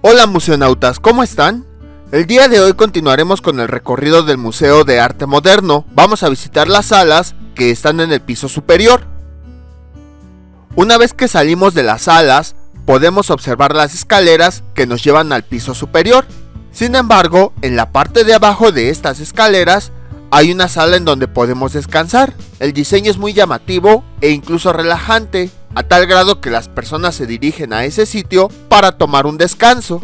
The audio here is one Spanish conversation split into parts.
Hola museonautas, ¿cómo están? El día de hoy continuaremos con el recorrido del Museo de Arte Moderno. Vamos a visitar las salas que están en el piso superior. Una vez que salimos de las salas, podemos observar las escaleras que nos llevan al piso superior. Sin embargo, en la parte de abajo de estas escaleras hay una sala en donde podemos descansar. El diseño es muy llamativo e incluso relajante, a tal grado que las personas se dirigen a ese sitio para tomar un descanso.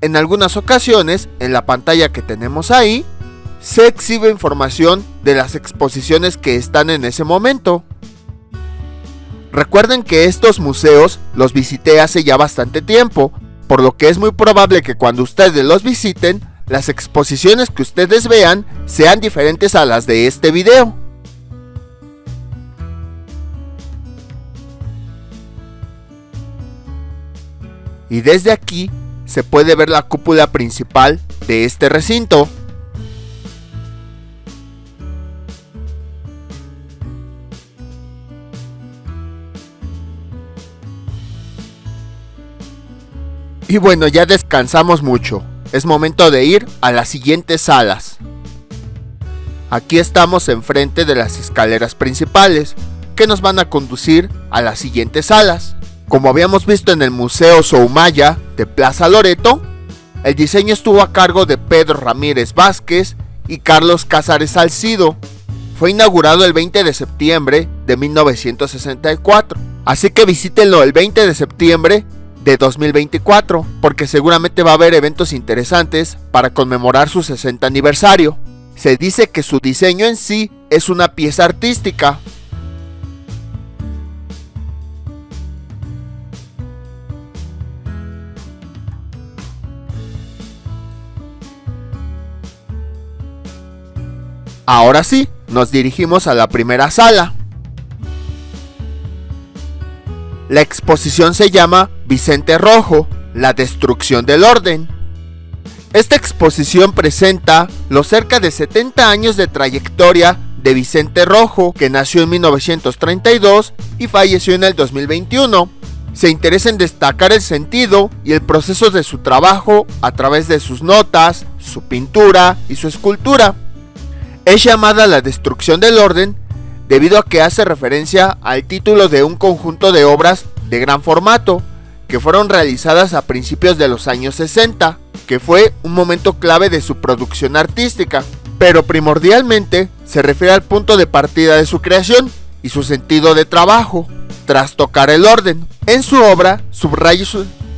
En algunas ocasiones, en la pantalla que tenemos ahí, se exhibe información de las exposiciones que están en ese momento. Recuerden que estos museos los visité hace ya bastante tiempo, por lo que es muy probable que cuando ustedes los visiten, las exposiciones que ustedes vean sean diferentes a las de este video. Y desde aquí se puede ver la cúpula principal de este recinto. Y bueno, ya descansamos mucho. Es momento de ir a las siguientes salas. Aquí estamos enfrente de las escaleras principales, que nos van a conducir a las siguientes salas. Como habíamos visto en el Museo Soumaya de Plaza Loreto, el diseño estuvo a cargo de Pedro Ramírez Vázquez y Carlos Cázares Salcido. Fue inaugurado el 20 de septiembre de 1964, así que visítenlo el 20 de septiembre de 2024, porque seguramente va a haber eventos interesantes para conmemorar su 60 aniversario. Se dice que su diseño en sí es una pieza artística. Ahora sí, nos dirigimos a la primera sala. La exposición se llama Vicente Rojo, la destrucción del orden. Esta exposición presenta los cerca de 70 años de trayectoria de Vicente Rojo, que nació en 1932 y falleció en el 2021. Se interesa en destacar el sentido y el proceso de su trabajo a través de sus notas, su pintura y su escultura. Es llamada la destrucción del orden debido a que hace referencia al título de un conjunto de obras de gran formato que fueron realizadas a principios de los años 60, que fue un momento clave de su producción artística, pero primordialmente se refiere al punto de partida de su creación y su sentido de trabajo, trastocar el orden. En su obra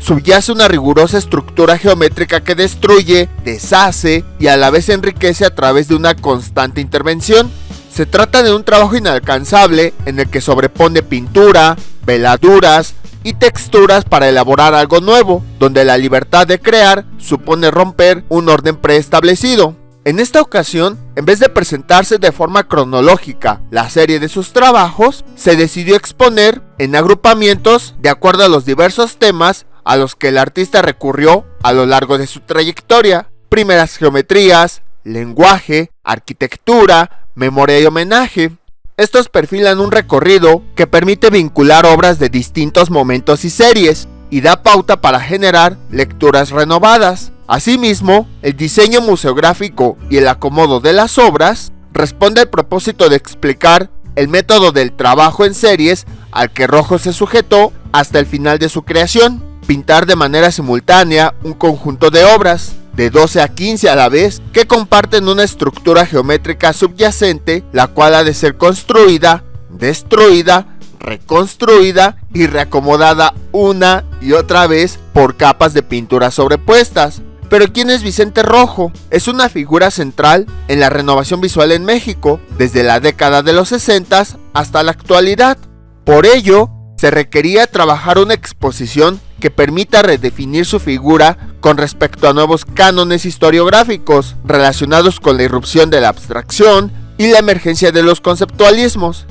subyace una rigurosa estructura geométrica que destruye, deshace y a la vez enriquece a través de una constante intervención. Se trata de un trabajo inalcanzable en el que sobrepone pintura, veladuras y texturas para elaborar algo nuevo, donde la libertad de crear supone romper un orden preestablecido. En esta ocasión, en vez de presentarse de forma cronológica la serie de sus trabajos, se decidió exponer en agrupamientos de acuerdo a los diversos temas a los que el artista recurrió a lo largo de su trayectoria: primeras geometrías, lenguaje, arquitectura, memoria y homenaje. Estos perfilan un recorrido que permite vincular obras de distintos momentos y series, y da pauta para generar lecturas renovadas. Asimismo, el diseño museográfico y el acomodo de las obras responde al propósito de explicar el método del trabajo en series al que Rojo se sujetó hasta el final de su creación: pintar de manera simultánea un conjunto de obras, de 12 a 15 a la vez, que comparten una estructura geométrica subyacente, la cual ha de ser construida, destruida, reconstruida y reacomodada una y otra vez por capas de pintura sobrepuestas. Pero ¿quién es Vicente Rojo? Es una figura central en la renovación visual en México, desde la década de los 60 hasta la actualidad. Por ello, se requería trabajar una exposición que permita redefinir su figura con respecto a nuevos cánones historiográficos relacionados con la irrupción de la abstracción y la emergencia de los conceptualismos,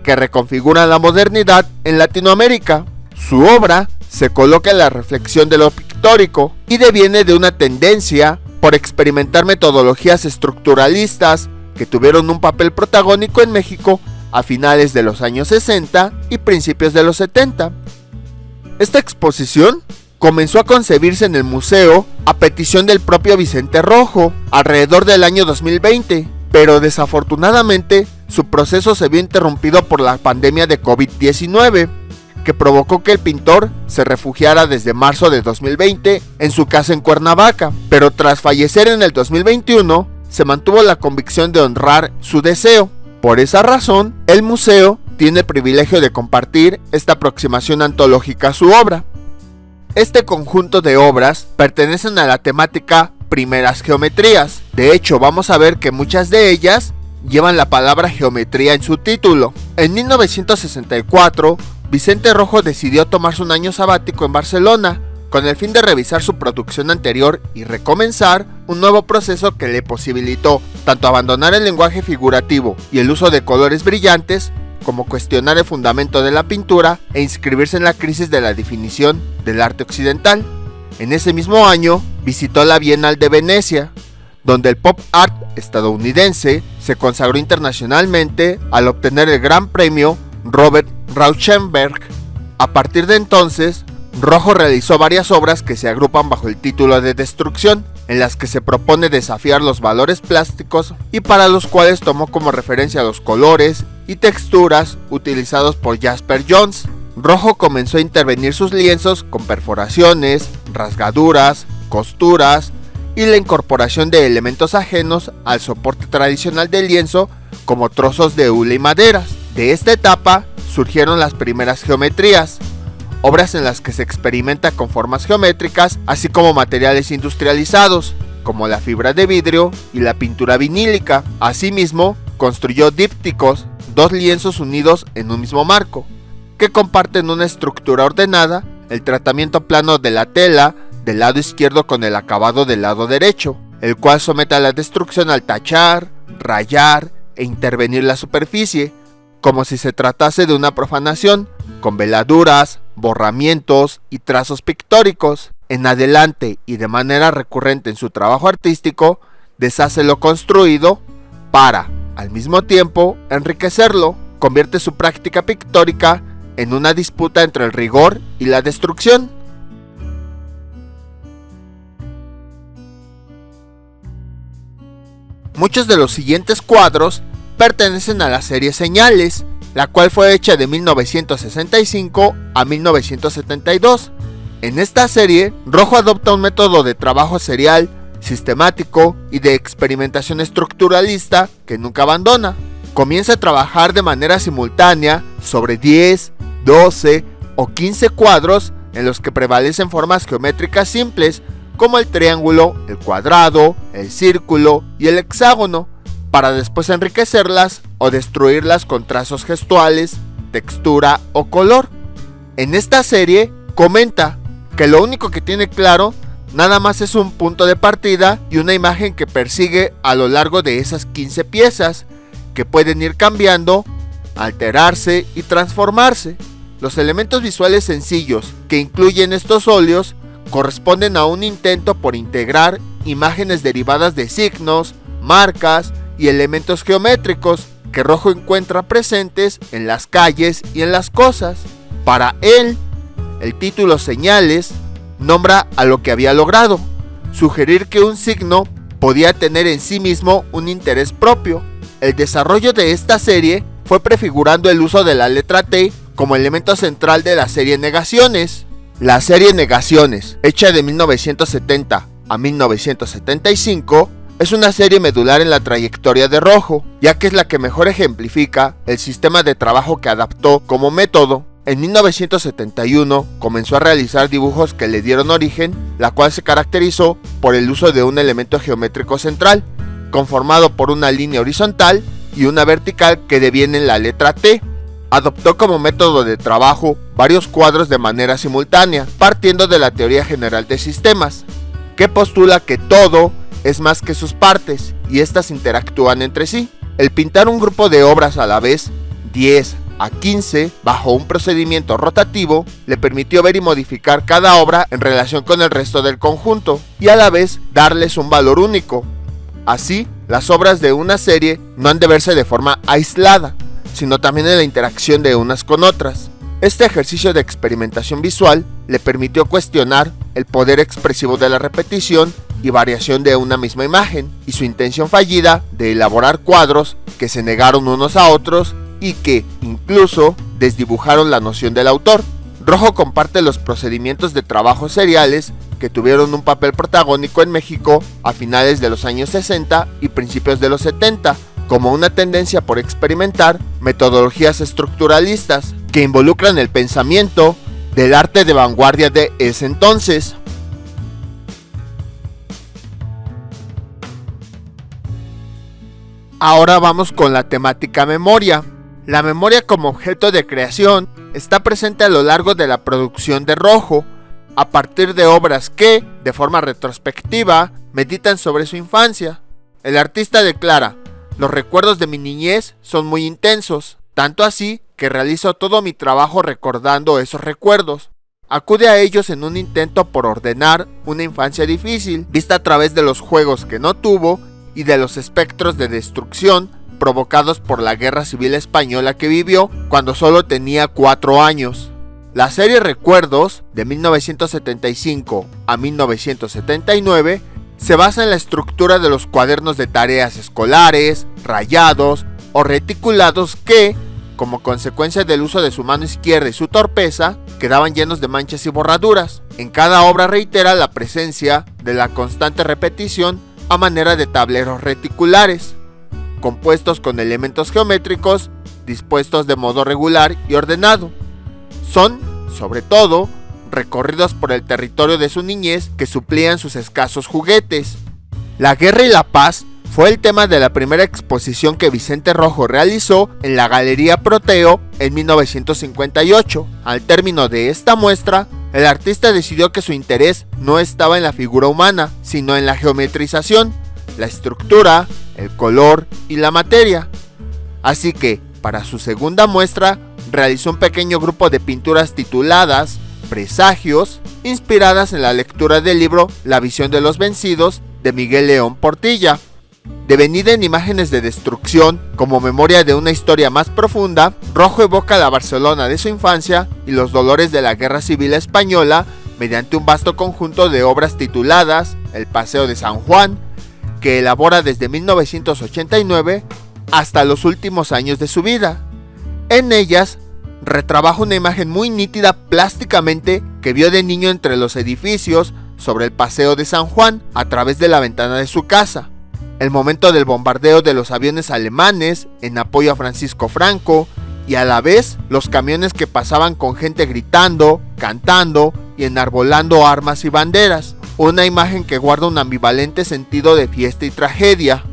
que reconfiguran la modernidad en Latinoamérica. Su obra se coloca en la reflexión de lo pictórico y deviene de una tendencia por experimentar metodologías estructuralistas que tuvieron un papel protagónico en México a finales de los años 60 y principios de los 70. Esta exposición comenzó a concebirse en el museo a petición del propio Vicente Rojo, alrededor del año 2020, pero desafortunadamente su proceso se vio interrumpido por la pandemia de COVID-19, que provocó que el pintor se refugiara desde marzo de 2020 en su casa en Cuernavaca, pero tras fallecer en el 2021, se mantuvo la convicción de honrar su deseo. Por esa razón, el museo tiene el privilegio de compartir esta aproximación antológica a su obra. Este conjunto de obras pertenecen a la temática Primeras Geometrías. De hecho, vamos a ver que muchas de ellas llevan la palabra geometría en su título. En 1964, Vicente Rojo decidió tomarse un año sabático en Barcelona, con el fin de revisar su producción anterior y recomenzar un nuevo proceso que le posibilitó tanto abandonar el lenguaje figurativo y el uso de colores brillantes, como cuestionar el fundamento de la pintura e inscribirse en la crisis de la definición del arte occidental. En ese mismo año visitó la Bienal de Venecia, donde el pop art estadounidense se consagró internacionalmente al obtener el gran premio Robert Rauschenberg. A partir de entonces, Rojo realizó varias obras que se agrupan bajo el título de Destrucción, en las que se propone desafiar los valores plásticos y para los cuales tomó como referencia los colores y texturas utilizados por Jasper Johns. Rojo comenzó a intervenir sus lienzos con perforaciones, rasgaduras, costuras y la incorporación de elementos ajenos al soporte tradicional del lienzo, como trozos de hule y maderas. De esta etapa surgieron las primeras geometrías, obras en las que se experimenta con formas geométricas, así como materiales industrializados, como la fibra de vidrio y la pintura vinílica. Asimismo, construyó dípticos, dos lienzos unidos en un mismo marco, que comparten una estructura ordenada, el tratamiento plano de la tela del lado izquierdo con el acabado del lado derecho, el cual somete a la destrucción al tachar, rayar e intervenir la superficie, como si se tratase de una profanación, con veladuras, borramientos y trazos pictóricos. En adelante y de manera recurrente en su trabajo artístico, deshace lo construido para, al mismo tiempo, enriquecerlo. Convierte su práctica pictórica en una disputa entre el rigor y la destrucción. Muchos de los siguientes cuadros pertenecen a la serie Señales, la cual fue hecha de 1965 a 1972. En esta serie, Rojo adopta un método de trabajo serial, sistemático y de experimentación estructuralista que nunca abandona. Comienza a trabajar de manera simultánea sobre 10, 12 o 15 cuadros en los que prevalecen formas geométricas simples como el triángulo, el cuadrado, el círculo y el hexágono, para después enriquecerlas o destruirlas con trazos gestuales, textura o color. En esta serie comenta que lo único que tiene claro nada más es un punto de partida y una imagen que persigue a lo largo de esas 15 piezas, que pueden ir cambiando, alterarse y transformarse. Los elementos visuales sencillos que incluyen estos óleos corresponden a un intento por integrar imágenes derivadas de signos, marcas y elementos geométricos que Rojo encuentra presentes en las calles y en las cosas. Para él, el título Señales nombra a lo que había logrado, sugerir que un signo podía tener en sí mismo un interés propio. El desarrollo de esta serie fue prefigurando el uso de la letra T como elemento central de la serie Negaciones. La serie Negaciones, hecha de 1970 a 1975, es una serie medular en la trayectoria de Rojo, ya que es la que mejor ejemplifica el sistema de trabajo que adaptó como método. En 1971 comenzó a realizar dibujos que le dieron origen, la cual se caracterizó por el uso de un elemento geométrico central, conformado por una línea horizontal y una vertical que devienen la letra T. Adoptó como método de trabajo varios cuadros de manera simultánea, partiendo de la teoría general de sistemas, que postula que todo es más que sus partes y éstas interactúan entre sí. El pintar un grupo de obras a la vez, 10 a 15, bajo un procedimiento rotativo, le permitió ver y modificar cada obra en relación con el resto del conjunto y a la vez darles un valor único. Así, las obras de una serie no han de verse de forma aislada, sino también en la interacción de unas con otras. Este ejercicio de experimentación visual le permitió cuestionar el poder expresivo de la repetición y variación de una misma imagen, y su intención fallida de elaborar cuadros que se negaron unos a otros y que, incluso, desdibujaron la noción del autor. Rojo comparte los procedimientos de trabajos seriales que tuvieron un papel protagónico en México a finales de los años 60 y principios de los 70, como una tendencia por experimentar metodologías estructuralistas que involucran el pensamiento del arte de vanguardia de ese entonces. Ahora vamos con la temática memoria. La memoria como objeto de creación está presente a lo largo de la producción de Rojo, a partir de obras que, de forma retrospectiva, meditan sobre su infancia. El artista declara: "Los recuerdos de mi niñez son muy intensos, tanto así que realizo todo mi trabajo recordando esos recuerdos. Acude a ellos en un intento por ordenar una infancia difícil, vista a través de los juegos que no tuvo y de los espectros de destrucción provocados por la Guerra Civil Española que vivió cuando solo tenía 4 años. La serie Recuerdos, de 1975 a 1979, se basa en la estructura de los cuadernos de tareas escolares, rayados o reticulados que, como consecuencia del uso de su mano izquierda y su torpeza, quedaban llenos de manchas y borraduras. En cada obra reitera la presencia de la constante repetición a manera de tableros reticulares, compuestos con elementos geométricos dispuestos de modo regular y ordenado. Son, sobre todo, recorridos por el territorio de su niñez que suplían sus escasos juguetes. La guerra y la paz fue el tema de la primera exposición que Vicente Rojo realizó en la Galería Proteo en 1958. Al término de esta muestra, el artista decidió que su interés no estaba en la figura humana, sino en la geometrización, la estructura, el color y la materia. Así que, para su segunda muestra, realizó un pequeño grupo de pinturas tituladas Presagios, inspiradas en la lectura del libro La visión de los vencidos de Miguel León Portilla. Devenida en imágenes de destrucción como memoria de una historia más profunda, Rojo evoca la Barcelona de su infancia y los dolores de la Guerra Civil Española mediante un vasto conjunto de obras tituladas El Paseo de San Juan, que elabora desde 1989 hasta los últimos años de su vida. En ellas, retrabaja una imagen muy nítida plásticamente que vio de niño entre los edificios sobre el Paseo de San Juan a través de la ventana de su casa. El momento del bombardeo de los aviones alemanes en apoyo a Francisco Franco y a la vez los camiones que pasaban con gente gritando, cantando y enarbolando armas y banderas. Una imagen que guarda un ambivalente sentido de fiesta y tragedia.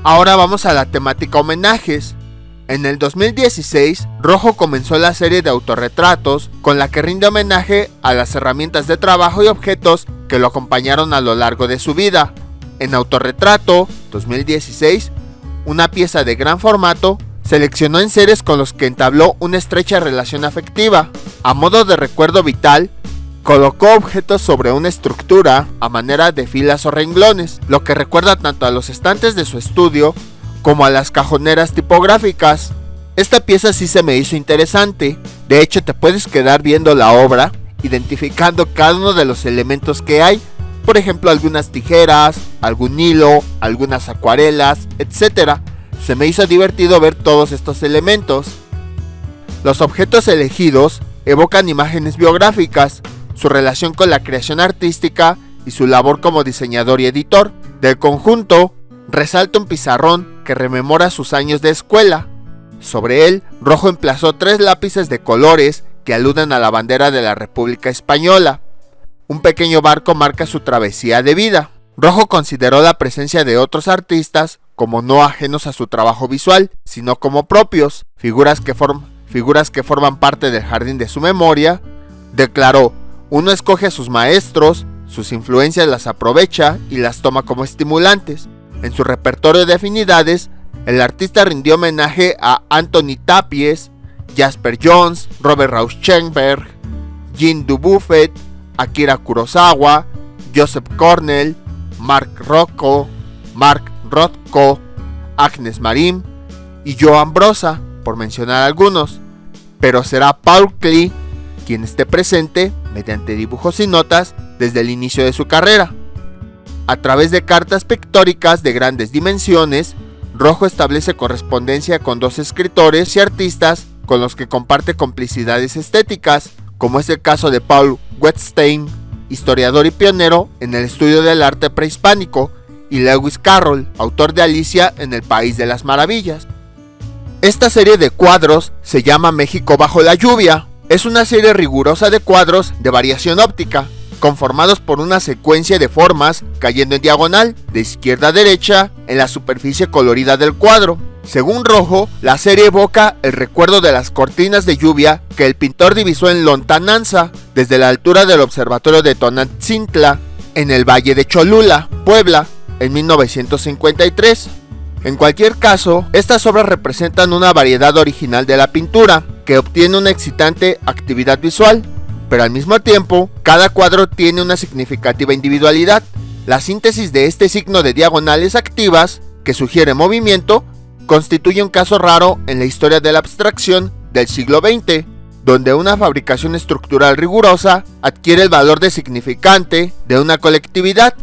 Ahora vamos a la temática homenajes. En el 2016, Rojo comenzó la serie de autorretratos con la que rinde homenaje a las herramientas de trabajo y objetos que lo acompañaron a lo largo de su vida. En Autorretrato 2016, una pieza de gran formato, seleccionó enseres con los que entabló una estrecha relación afectiva. A modo de recuerdo vital, colocó objetos sobre una estructura a manera de filas o renglones, lo que recuerda tanto a los estantes de su estudio como a las cajoneras tipográficas. Esta pieza sí se me hizo interesante. De hecho, te puedes quedar viendo la obra, identificando cada uno de los elementos que hay. Por ejemplo, algunas tijeras, algún hilo, algunas acuarelas, etc. Se me hizo divertido ver todos estos elementos. Los objetos elegidos evocan imágenes biográficas, su relación con la creación artística y su labor como diseñador y editor. Del conjunto, resalta un pizarrón que rememora sus años de escuela. Sobre él, Rojo emplazó 3 lápices de colores que aluden a la bandera de la República Española. Un pequeño barco marca su travesía de vida. Rojo consideró la presencia de otros artistas como no ajenos a su trabajo visual, sino como propios, figuras que forman parte del jardín de su memoria. Declaró: uno escoge a sus maestros, sus influencias las aprovecha y las toma como estimulantes. En su repertorio de afinidades, el artista rindió homenaje a Antoni Tàpies, Jasper Johns, Robert Rauschenberg, Jean Dubuffet, Akira Kurosawa, Joseph Cornell, Mark Rothko, Agnes Marim y Joan Brossa, por mencionar algunos, pero será Paul Klee quien esté presente mediante dibujos y notas desde el inicio de su carrera. A través de cartas pictóricas de grandes dimensiones, Rojo establece correspondencia con dos escritores y artistas con los que comparte complicidades estéticas, como es el caso de Paul Wettstein, historiador y pionero en el estudio del arte prehispánico, y Lewis Carroll, autor de Alicia en el País de las Maravillas. Esta serie de cuadros se llama México bajo la lluvia. Es una serie rigurosa de cuadros de variación óptica, conformados por una secuencia de formas cayendo en diagonal, de izquierda a derecha, en la superficie colorida del cuadro. Según Rojo, la serie evoca el recuerdo de las cortinas de lluvia que el pintor divisó en Lontananza, desde la altura del observatorio de Tonantzintla, en el Valle de Cholula, Puebla, en 1953. En cualquier caso, estas obras representan una variedad original de la pintura, que obtiene una excitante actividad visual, pero al mismo tiempo, cada cuadro tiene una significativa individualidad. La síntesis de este signo de diagonales activas, que sugiere movimiento, constituye un caso raro en la historia de la abstracción del siglo XX, donde una fabricación estructural rigurosa adquiere el valor de significante de una colectividad.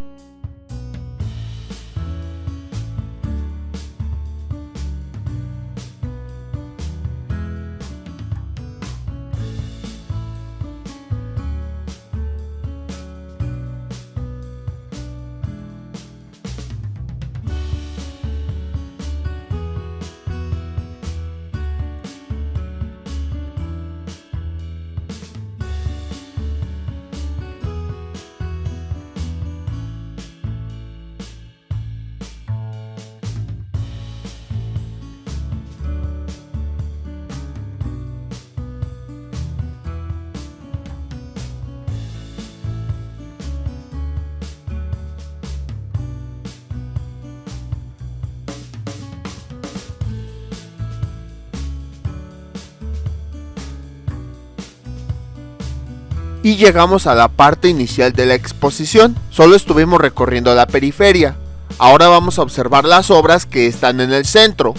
Y llegamos a la parte inicial de la exposición. Solo estuvimos recorriendo la periferia. Ahora vamos a observar las obras que están en el centro.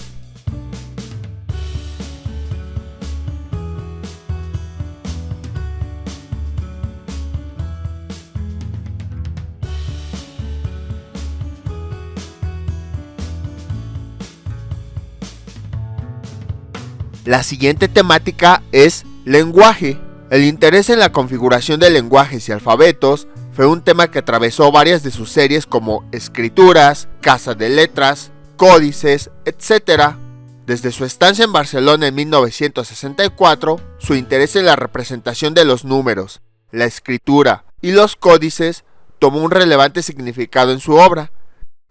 La siguiente temática es lenguaje. El interés en la configuración de lenguajes y alfabetos fue un tema que atravesó varias de sus series como Escrituras, Casa de Letras, Códices, etc. Desde su estancia en Barcelona en 1964, su interés en la representación de los números, la escritura y los códices tomó un relevante significado en su obra,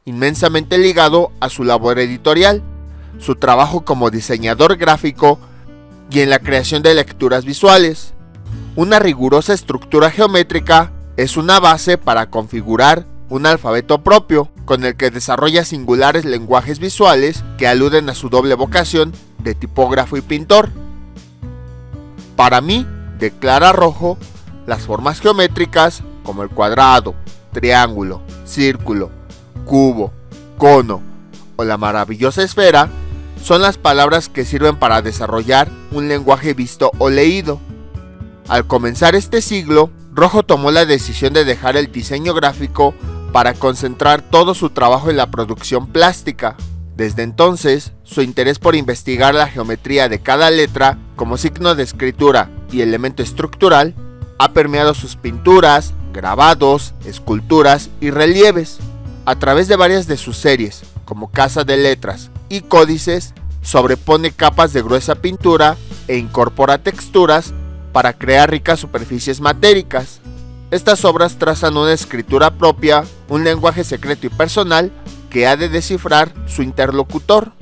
inmensamente ligado a su labor editorial, su trabajo como diseñador gráfico y en la creación de lecturas visuales. Una rigurosa estructura geométrica es una base para configurar un alfabeto propio, con el que desarrolla singulares lenguajes visuales que aluden a su doble vocación de tipógrafo y pintor. Para mí, declara Rojo, las formas geométricas como el cuadrado, triángulo, círculo, cubo, cono o la maravillosa esfera son las palabras que sirven para desarrollar un lenguaje visto o leído. Al comenzar este siglo, Rojo tomó la decisión de dejar el diseño gráfico para concentrar todo su trabajo en la producción plástica. Desde entonces, su interés por investigar la geometría de cada letra como signo de escritura y elemento estructural ha permeado sus pinturas, grabados, esculturas y relieves. A través de varias de sus series, como Casa de Letras y Códices, sobrepone capas de gruesa pintura e incorpora texturas para crear ricas superficies matéricas. Estas obras trazan una escritura propia, un lenguaje secreto y personal que ha de descifrar su interlocutor.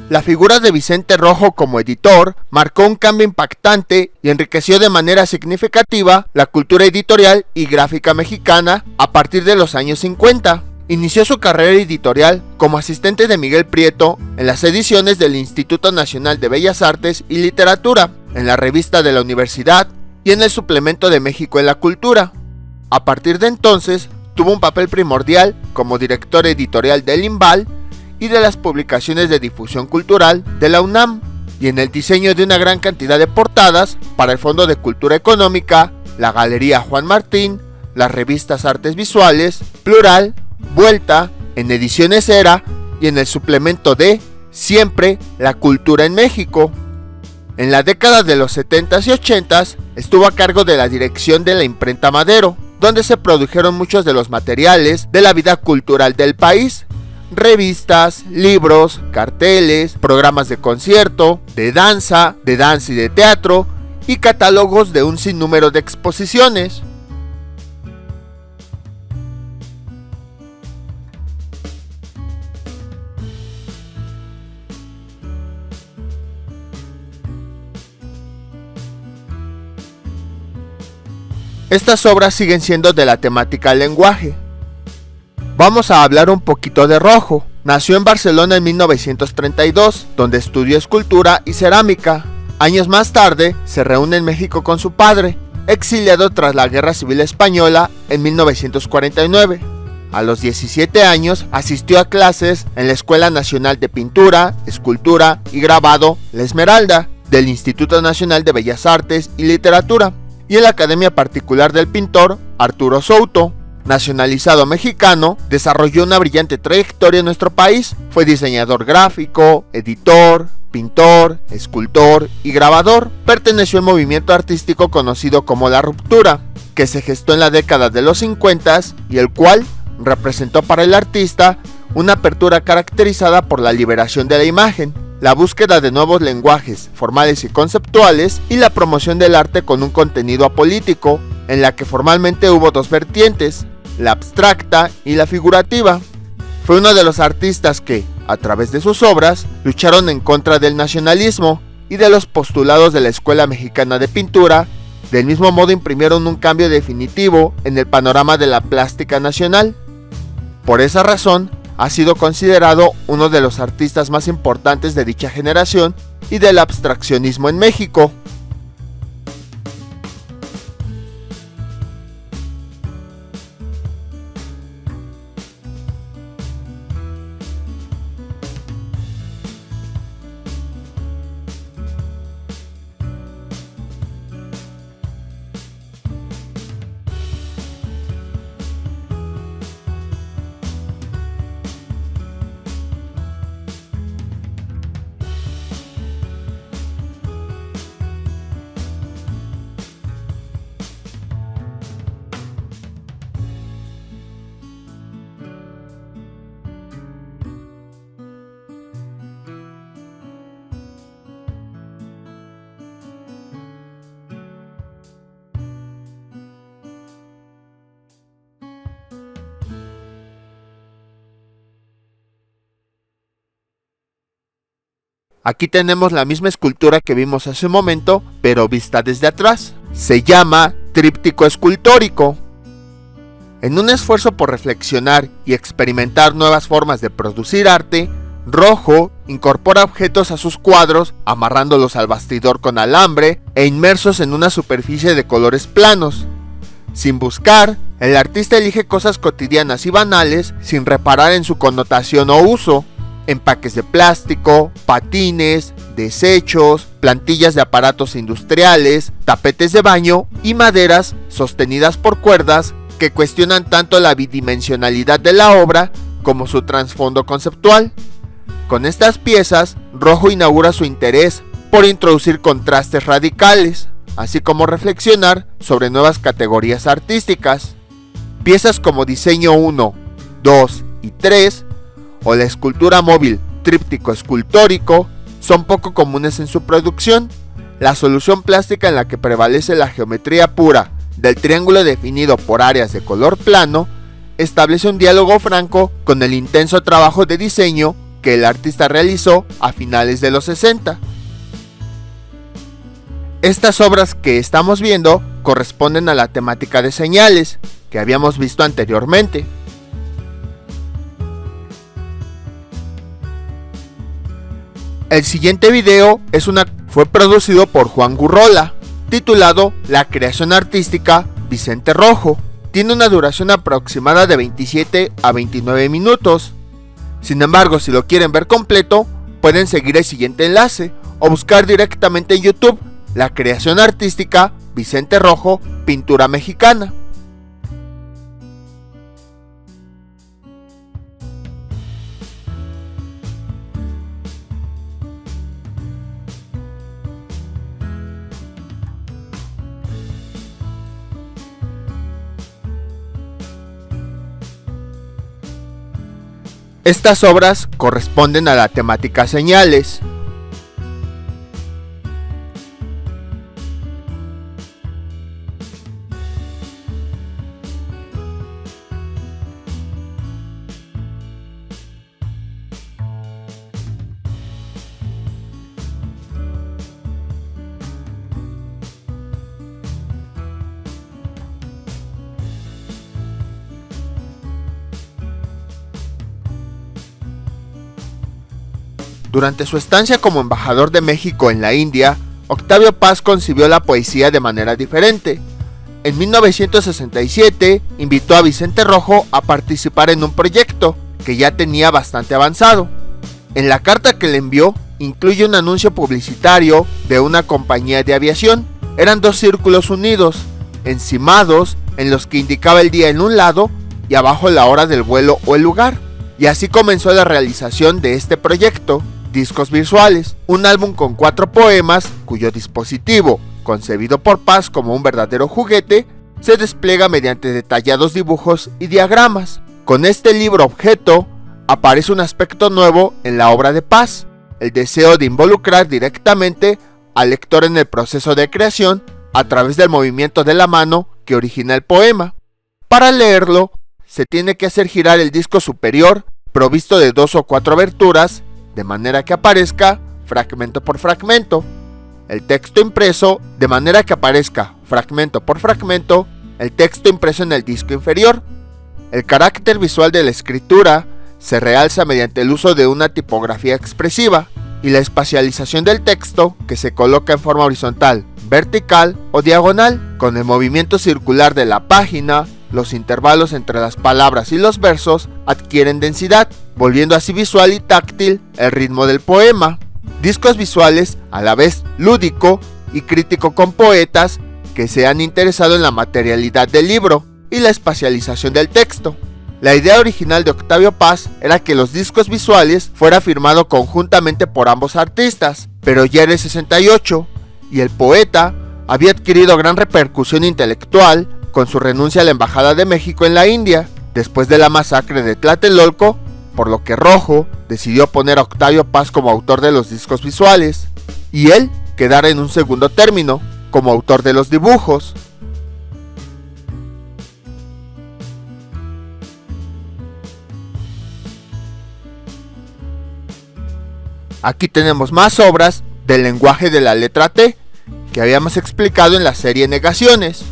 La figura de Vicente Rojo como editor marcó un cambio impactante y enriqueció de manera significativa la cultura editorial y gráfica mexicana a partir de los años 50. Inició su carrera editorial como asistente de Miguel Prieto en las ediciones del Instituto Nacional de Bellas Artes y Literatura, en la revista de la Universidad y en el Suplemento de México en la Cultura. A partir de entonces, tuvo un papel primordial como director editorial del IMBAL y de las publicaciones de difusión cultural de la UNAM, y en el diseño de una gran cantidad de portadas para el Fondo de Cultura Económica, la Galería Juan Martín, las revistas Artes Visuales, Plural, Vuelta, en Ediciones Era y en el suplemento de Siempre la Cultura en México. En la década de los 70s y 80s estuvo a cargo de la dirección de la Imprenta Madero, donde se produjeron muchos de los materiales de la vida cultural del país: revistas, libros, carteles, programas de concierto, de danza y de teatro, y catálogos de un sinnúmero de exposiciones. Estas obras siguen siendo de la temática lenguaje. Vamos a hablar un poquito de Rojo. Nació en Barcelona en 1932, donde estudió escultura y cerámica. Años más tarde, se reúne en México con su padre, exiliado tras la Guerra Civil Española en 1949. A los 17 años, asistió a clases en la Escuela Nacional de Pintura, Escultura y Grabado La Esmeralda, del Instituto Nacional de Bellas Artes y Literatura, y en la Academia Particular del pintor Arturo Souto. Nacionalizado mexicano, desarrolló una brillante trayectoria en nuestro país. Fue diseñador gráfico, editor, pintor, escultor y grabador. Perteneció al movimiento artístico conocido como La Ruptura, que se gestó en la década de los 50 y el cual representó para el artista una apertura caracterizada por la liberación de la imagen, la búsqueda de nuevos lenguajes formales y conceptuales y la promoción del arte con un contenido apolítico, en la que formalmente hubo dos vertientes, la abstracta y la figurativa. Fue uno de los artistas que, a través de sus obras, lucharon en contra del nacionalismo y de los postulados de la Escuela Mexicana de Pintura. Del mismo modo, imprimieron un cambio definitivo en el panorama de la plástica nacional. Por esa razón, ha sido considerado uno de los artistas más importantes de dicha generación y del abstraccionismo en México. Aquí tenemos la misma escultura que vimos hace un momento, pero vista desde atrás. Se llama tríptico escultórico. En un esfuerzo por reflexionar y experimentar nuevas formas de producir arte, Rojo incorpora objetos a sus cuadros, amarrándolos al bastidor con alambre e inmersos en una superficie de colores planos. Sin buscar, el artista elige cosas cotidianas y banales sin reparar en su connotación o uso. Empaques de plástico, patines, desechos, plantillas de aparatos industriales, tapetes de baño y maderas sostenidas por cuerdas que cuestionan tanto la bidimensionalidad de la obra como su trasfondo conceptual. Con estas piezas, Rojo inaugura su interés por introducir contrastes radicales, así como reflexionar sobre nuevas categorías artísticas. Piezas como Diseño 1, 2 y 3 o la escultura móvil tríptico escultórico son poco comunes en su producción. La solución plástica en la que prevalece la geometría pura del triángulo definido por áreas de color plano establece un diálogo franco con el intenso trabajo de diseño que el artista realizó a finales de los 60. Estas obras que estamos viendo corresponden a la temática de señales que habíamos visto anteriormente. El siguiente video fue producido por Juan Gurrola, titulado La creación artística Vicente Rojo. Tiene una duración aproximada de 27 a 29 minutos. Sin embargo, si lo quieren ver completo, pueden seguir el siguiente enlace o buscar directamente en YouTube La creación artística Vicente Rojo, pintura mexicana. Estas obras corresponden a la temática señales. Durante su estancia como embajador de México en la India, Octavio Paz concibió la poesía de manera diferente. En 1967 invitó a Vicente Rojo a participar en un proyecto que ya tenía bastante avanzado. En la carta que le envió incluye un anuncio publicitario de una compañía de aviación. Eran dos círculos unidos, encimados, en los que indicaba el día en un lado y abajo la hora del vuelo o el lugar. Y así comenzó la realización de este proyecto. Discos Visuales, un álbum con 4 poemas cuyo dispositivo, concebido por Paz como un verdadero juguete, se despliega mediante detallados dibujos y diagramas. Con este libro objeto aparece un aspecto nuevo en la obra de Paz, el deseo de involucrar directamente al lector en el proceso de creación a través del movimiento de la mano que origina el poema. Para leerlo, se tiene que hacer girar el disco superior, provisto de 2 o 4 aberturas, de manera que aparezca fragmento por fragmento. El texto impreso, de manera que aparezca fragmento por fragmento, el texto impreso en el disco inferior. El carácter visual de la escritura se realza mediante el uso de una tipografía expresiva y la espacialización del texto, que se coloca en forma horizontal, vertical o diagonal. Con el movimiento circular de la página, los intervalos entre las palabras y los versos adquieren densidad, volviendo así visual y táctil el ritmo del poema. Discos visuales a la vez lúdico y crítico con poetas que se han interesado en la materialidad del libro y la espacialización del texto. La idea original de Octavio Paz era que los discos visuales fuera firmado conjuntamente por ambos artistas, pero ya era el 68 y el poeta había adquirido gran repercusión intelectual con su renuncia a la Embajada de México en la India, después de la masacre de Tlatelolco, por lo que Rojo decidió poner a Octavio Paz como autor de los discos visuales, y él quedara en un segundo término, como autor de los dibujos. Aquí tenemos más obras del lenguaje de la letra T, que habíamos explicado en la serie Negaciones.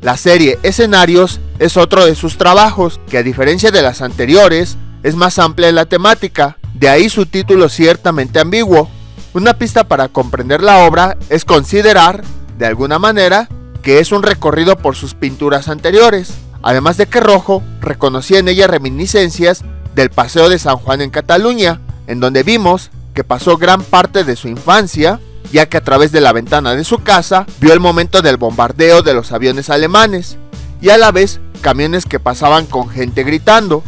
La serie Escenarios es otro de sus trabajos, que a diferencia de las anteriores, es más amplia en la temática, de ahí su título ciertamente ambiguo. Una pista para comprender la obra es considerar de alguna manera, que es un recorrido por sus pinturas anteriores, además de que Rojo reconocía en ella reminiscencias del Paseo de San Juan en Cataluña, en donde vimos que pasó gran parte de su infancia, ya que a través de la ventana de su casa vio el momento del bombardeo de los aviones alemanes, y a la vez camiones que pasaban con gente gritando.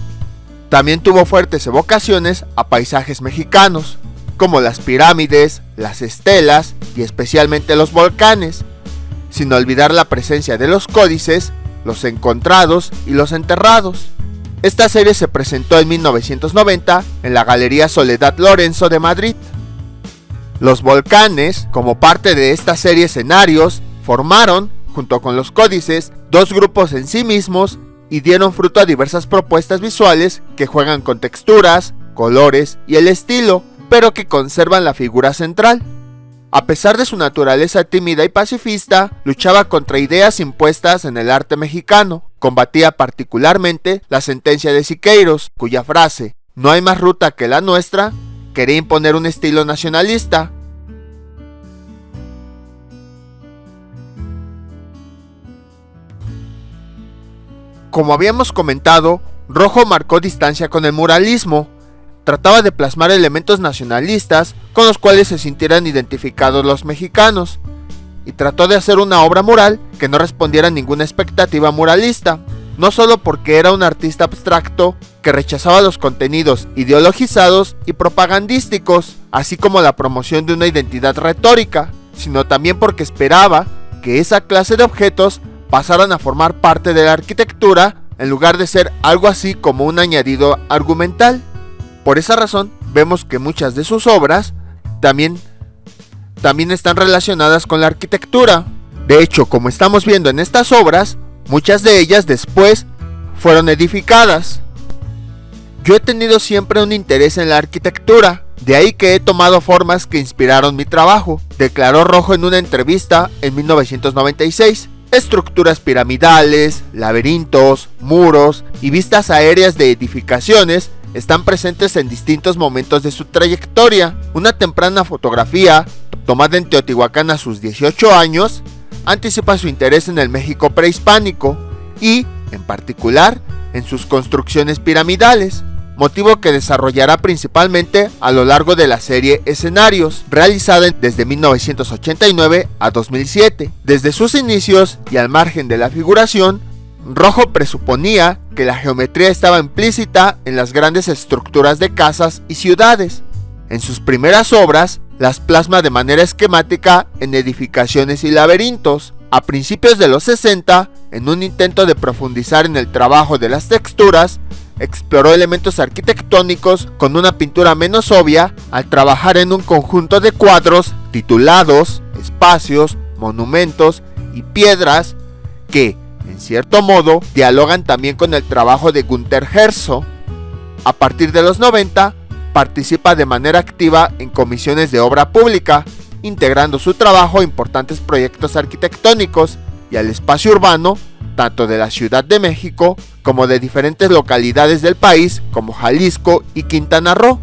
También tuvo fuertes evocaciones a paisajes mexicanos, como las pirámides, las estelas y especialmente los volcanes, sin olvidar la presencia de los códices, los encontrados y los enterrados. Esta serie se presentó en 1990 en la Galería Soledad Lorenzo de Madrid. Los volcanes, como parte de esta serie escenarios, formaron, junto con los códices, dos grupos en sí mismos y dieron fruto a diversas propuestas visuales que juegan con texturas, colores y el estilo, pero que conservan la figura central. A pesar de su naturaleza tímida y pacifista, luchaba contra ideas impuestas en el arte mexicano. Combatía particularmente la sentencia de Siqueiros, cuya frase "no hay más ruta que la nuestra" quería imponer un estilo nacionalista. Como habíamos comentado, Rojo marcó distancia con el muralismo. Trataba de plasmar elementos nacionalistas con los cuales se sintieran identificados los mexicanos, y trató de hacer una obra mural que no respondiera a ninguna expectativa muralista, no solo porque era un artista abstracto que rechazaba los contenidos ideologizados y propagandísticos, así como la promoción de una identidad retórica, sino también porque esperaba que esa clase de objetos pasaran a formar parte de la arquitectura en lugar de ser algo así como un añadido argumental. Por esa razón, vemos que muchas de sus obras también están relacionadas con la arquitectura. De hecho, como estamos viendo en estas obras, muchas de ellas después fueron edificadas. Yo he tenido siempre un interés en la arquitectura, de ahí que he tomado formas que inspiraron mi trabajo, declaró Rojo en una entrevista en 1996. Estructuras piramidales, laberintos, muros y vistas aéreas de edificaciones están presentes en distintos momentos de su trayectoria. Una temprana fotografía, tomada en Teotihuacán a sus 18 años, anticipa su interés en el México prehispánico y, en particular, en sus construcciones piramidales, motivo que desarrollará principalmente a lo largo de la serie Escenarios, realizada desde 1989 a 2007. Desde sus inicios y al margen de la figuración, Rojo presuponía que la geometría estaba implícita en las grandes estructuras de casas y ciudades. En sus primeras obras, las plasma de manera esquemática en edificaciones y laberintos. A principios de los 60, en un intento de profundizar en el trabajo de las texturas, exploró elementos arquitectónicos con una pintura menos obvia al trabajar en un conjunto de cuadros titulados Espacios, Monumentos y Piedras que, en cierto modo, dialogan también con el trabajo de Günter Herzog. A partir de los 90, participa de manera activa en comisiones de obra pública, integrando su trabajo a importantes proyectos arquitectónicos y al espacio urbano, tanto de la Ciudad de México como de diferentes localidades del país como Jalisco y Quintana Roo.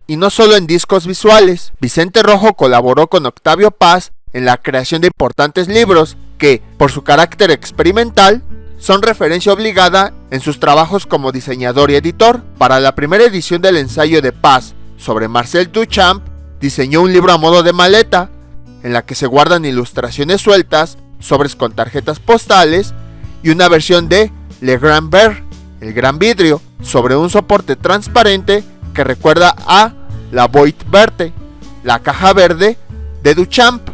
Y no solo en discos visuales, Vicente Rojo colaboró con Octavio Paz en la creación de importantes libros que, por su carácter experimental, son referencia obligada en sus trabajos como diseñador y editor. Para la primera edición del ensayo de Paz sobre Marcel Duchamp, diseñó un libro a modo de maleta, en la que se guardan ilustraciones sueltas, sobres con tarjetas postales y una versión de Le Grand Verre, el gran vidrio, sobre un soporte transparente que recuerda a la Boîte Verte, la caja verde de Duchamp.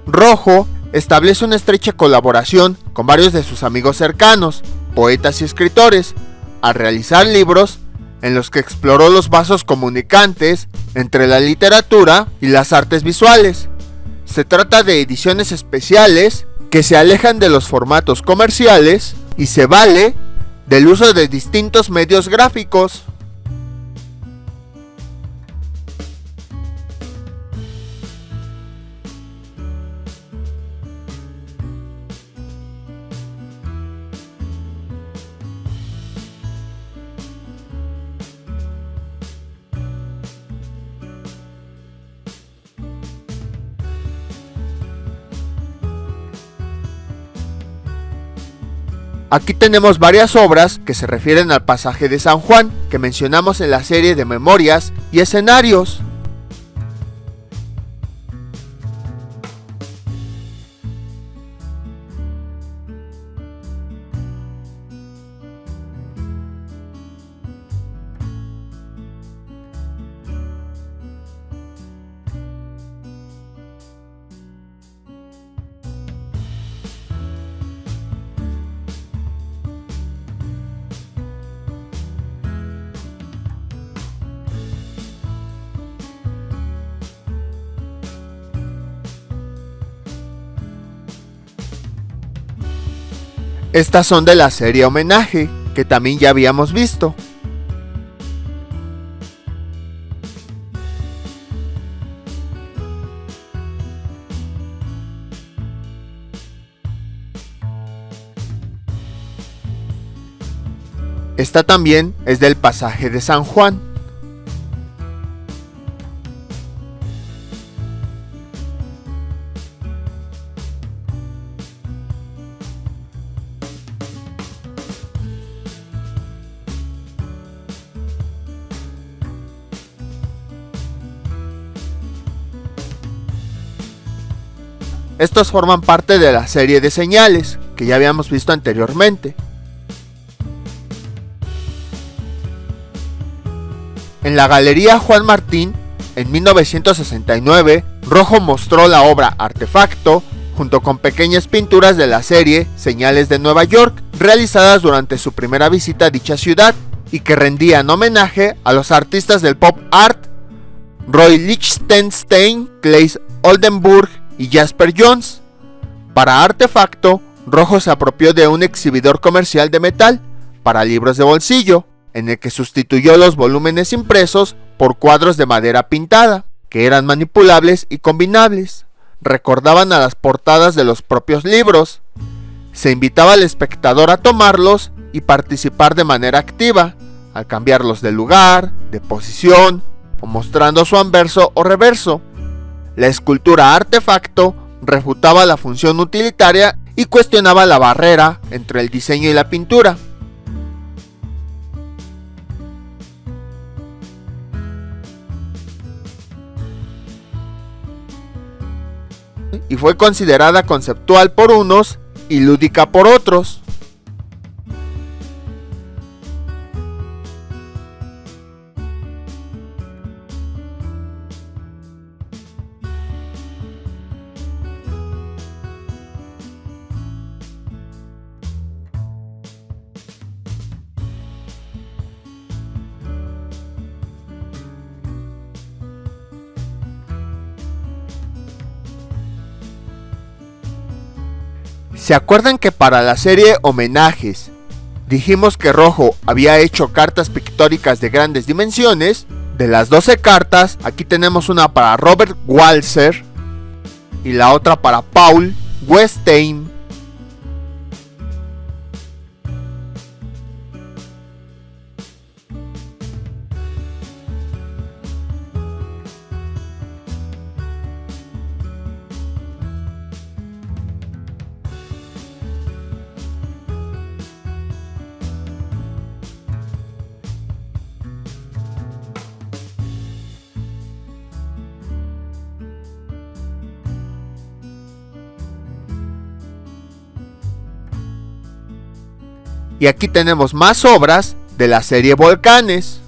Rojo establece una estrecha colaboración con varios de sus amigos cercanos, poetas y escritores, al realizar libros en los que exploró los vasos comunicantes entre la literatura y las artes visuales. Se trata de ediciones especiales que se alejan de los formatos comerciales y se vale del uso de distintos medios gráficos. Aquí tenemos varias obras que se refieren al pasaje de San Juan, que mencionamos en la serie de memorias y escenarios. Estas son de la serie Homenaje, que también ya habíamos visto. Esta también es del pasaje de San Juan. Estos forman parte de la serie de señales que ya habíamos visto anteriormente. En la Galería Juan Martín, en 1969, Rojo mostró la obra Artefacto junto con pequeñas pinturas de la serie Señales de Nueva York, realizadas durante su primera visita a dicha ciudad y que rendían homenaje a los artistas del pop art Roy Lichtenstein, Claes Oldenburg y Jasper Johns. Para Artefacto, Rojo se apropió de un exhibidor comercial de metal para libros de bolsillo, en el que sustituyó los volúmenes impresos por cuadros de madera pintada, que eran manipulables y combinables. Recordaban a las portadas de los propios libros. Se invitaba al espectador a tomarlos y participar de manera activa, al cambiarlos de lugar, de posición o mostrando su anverso o reverso. La escultura Artefacto refutaba la función utilitaria y cuestionaba la barrera entre el diseño y la pintura. Y fue considerada conceptual por unos y lúdica por otros. ¿Se acuerdan que para la serie Homenajes dijimos que Rojo había hecho cartas pictóricas de grandes dimensiones? De las 12 cartas, aquí tenemos una para Robert Walser y la otra para Paul Westheim. Y aquí tenemos más obras de la serie Volcanes.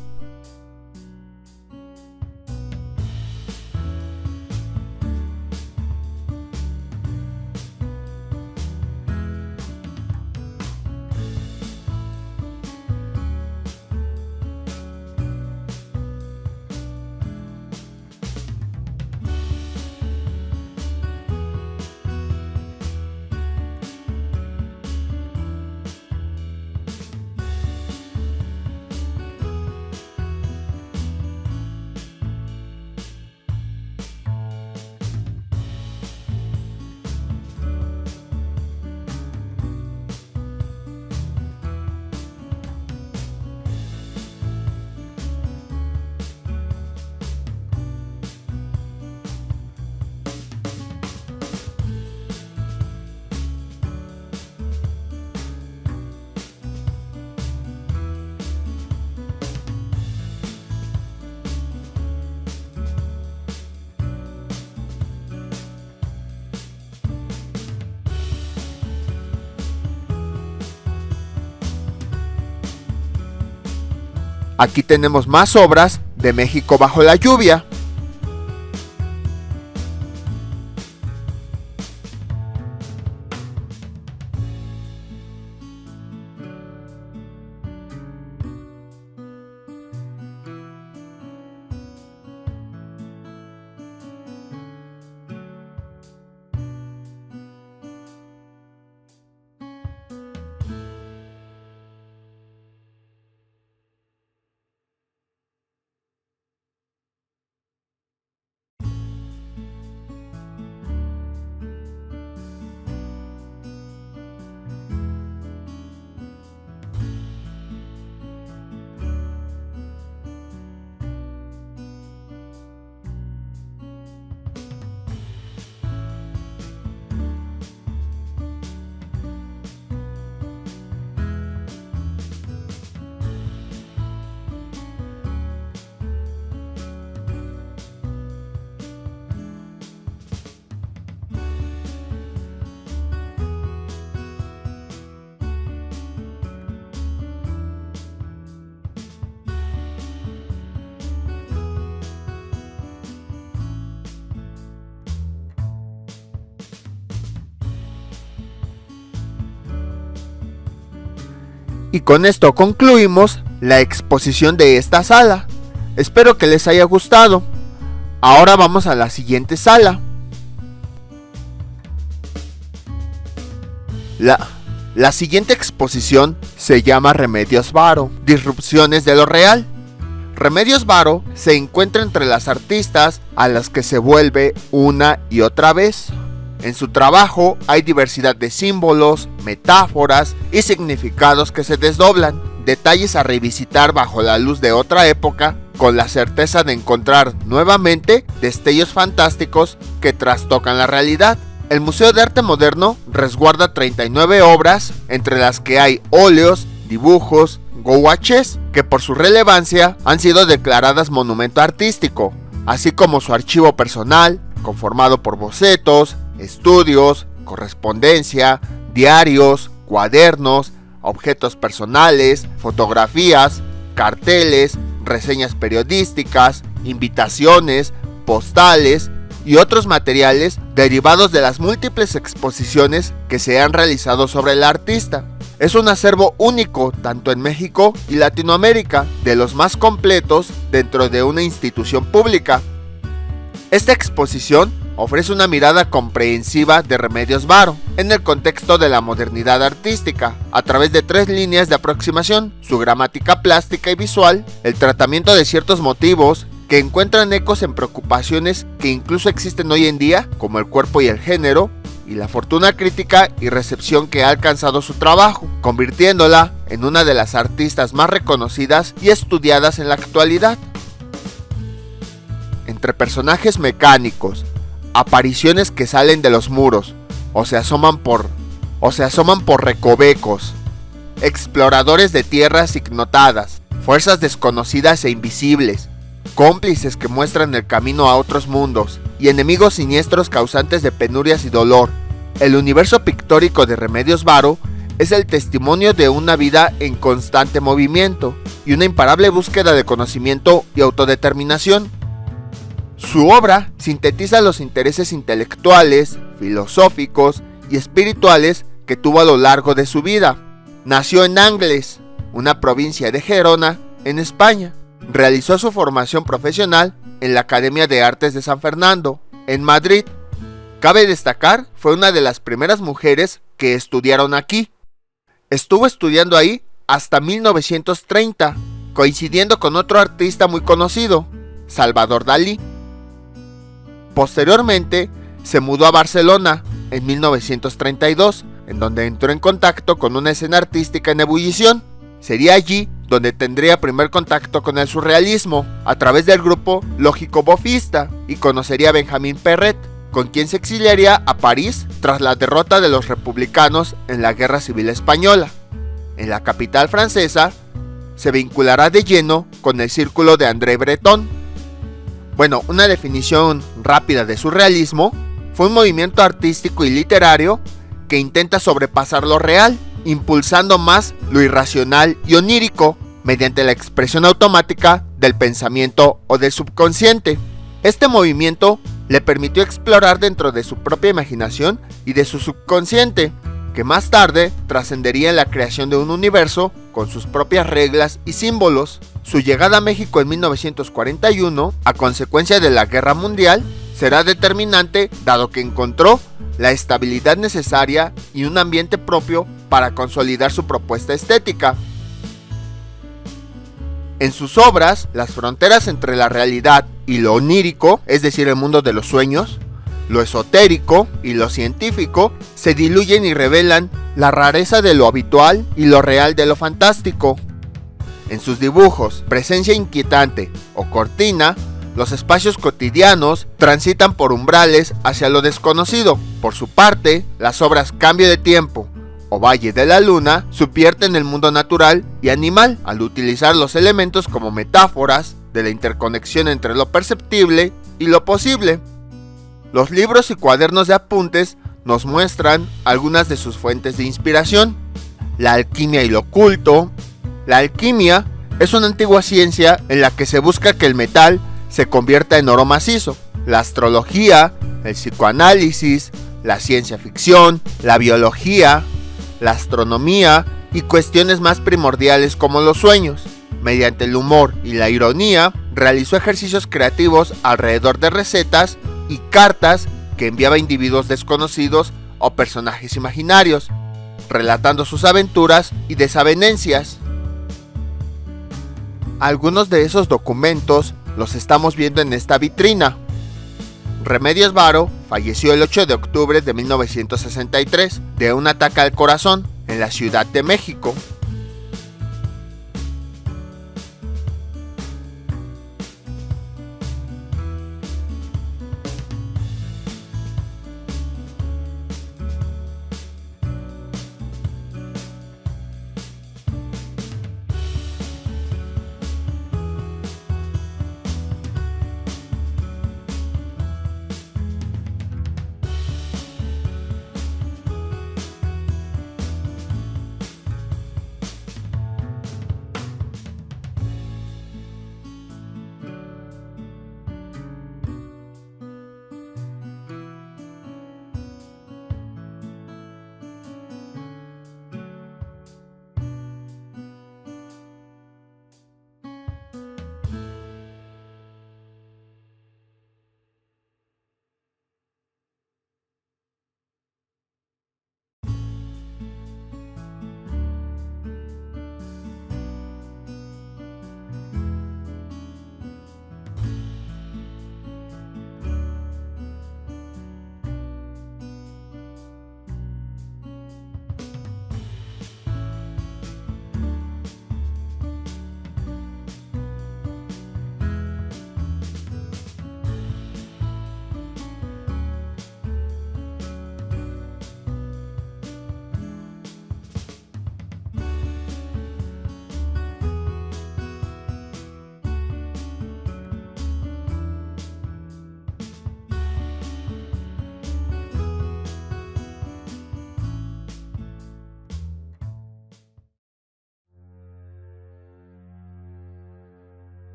Aquí tenemos más obras de México bajo la lluvia. Y con esto concluimos la exposición de esta sala. Espero que les haya gustado. Ahora vamos a la siguiente sala. La siguiente exposición se llama Remedios Varo, Disrupciones de lo Real. Remedios Varo se encuentra entre las artistas a las que se vuelve una y otra vez. En su trabajo hay diversidad de símbolos, metáforas y significados que se desdoblan, detalles a revisitar bajo la luz de otra época, con la certeza de encontrar nuevamente destellos fantásticos que trastocan la realidad. El Museo de Arte Moderno resguarda 39 obras, entre las que hay óleos, dibujos, gouaches, que por su relevancia han sido declaradas monumento artístico, así como su archivo personal, conformado por bocetos, estudios, correspondencia, diarios, cuadernos, objetos personales, fotografías, carteles, reseñas periodísticas, invitaciones, postales y otros materiales derivados de las múltiples exposiciones que se han realizado sobre el artista. Es un acervo único tanto en México y Latinoamérica, de los más completos dentro de una institución pública. Esta exposición ofrece una mirada comprensiva de Remedios Varo en el contexto de la modernidad artística, a través de 3 líneas de aproximación: su gramática plástica y visual, el tratamiento de ciertos motivos que encuentran ecos en preocupaciones que incluso existen hoy en día, como el cuerpo y el género, y la fortuna crítica y recepción que ha alcanzado su trabajo, convirtiéndola en una de las artistas más reconocidas y estudiadas en la actualidad. Entre personajes mecánicos, apariciones que salen de los muros o se asoman por recovecos, exploradores de tierras ignotadas, fuerzas desconocidas e invisibles, cómplices que muestran el camino a otros mundos y enemigos siniestros causantes de penurias y dolor. El universo pictórico de Remedios Varo es el testimonio de una vida en constante movimiento y una imparable búsqueda de conocimiento y autodeterminación. Su obra sintetiza los intereses intelectuales, filosóficos y espirituales que tuvo a lo largo de su vida. Nació en Angles, una provincia de Gerona, en España. Realizó su formación profesional en la Academia de Artes de San Fernando, en Madrid. Cabe destacar, fue una de las primeras mujeres que estudiaron aquí. Estuvo estudiando ahí hasta 1930, coincidiendo con otro artista muy conocido, Salvador Dalí. Posteriormente, se mudó a Barcelona en 1932, en donde entró en contacto con una escena artística en ebullición. Sería allí donde tendría primer contacto con el surrealismo, a través del grupo Lógico-Bofista, y conocería a Benjamín Perret, con quien se exiliaría a París tras la derrota de los republicanos en la Guerra Civil Española. En la capital francesa, se vinculará de lleno con el círculo de André Breton. Bueno, una definición rápida de surrealismo: fue un movimiento artístico y literario que intenta sobrepasar lo real, impulsando más lo irracional y onírico mediante la expresión automática del pensamiento o del subconsciente. Este movimiento le permitió explorar dentro de su propia imaginación y de su subconsciente, que más tarde trascendería en la creación de un universo con sus propias reglas y símbolos. Su llegada a México en 1941, a consecuencia de la Guerra Mundial, será determinante, dado que encontró la estabilidad necesaria y un ambiente propio para consolidar su propuesta estética. En sus obras, las fronteras entre la realidad y lo onírico, es decir, el mundo de los sueños, lo esotérico y lo científico, se diluyen y revelan la rareza de lo habitual y lo real de lo fantástico. En sus dibujos, Presencia inquietante o Cortina, los espacios cotidianos transitan por umbrales hacia lo desconocido. Por su parte, las obras Cambio de Tiempo o Valle de la Luna subvierten el mundo natural y animal al utilizar los elementos como metáforas de la interconexión entre lo perceptible y lo posible. Los libros y cuadernos de apuntes nos muestran algunas de sus fuentes de inspiración. La alquimia y lo oculto. La alquimia es una antigua ciencia en la que se busca que el metal se convierta en oro macizo. La astrología, el psicoanálisis, la ciencia ficción, la biología, la astronomía y cuestiones más primordiales como los sueños. Mediante el humor y la ironía, realizó ejercicios creativos alrededor de recetas y cartas que enviaba a individuos desconocidos o personajes imaginarios, relatando sus aventuras y desavenencias. Algunos de esos documentos los estamos viendo en esta vitrina. Remedios Varo falleció el 8 de octubre de 1963 de un ataque al corazón en la Ciudad de México.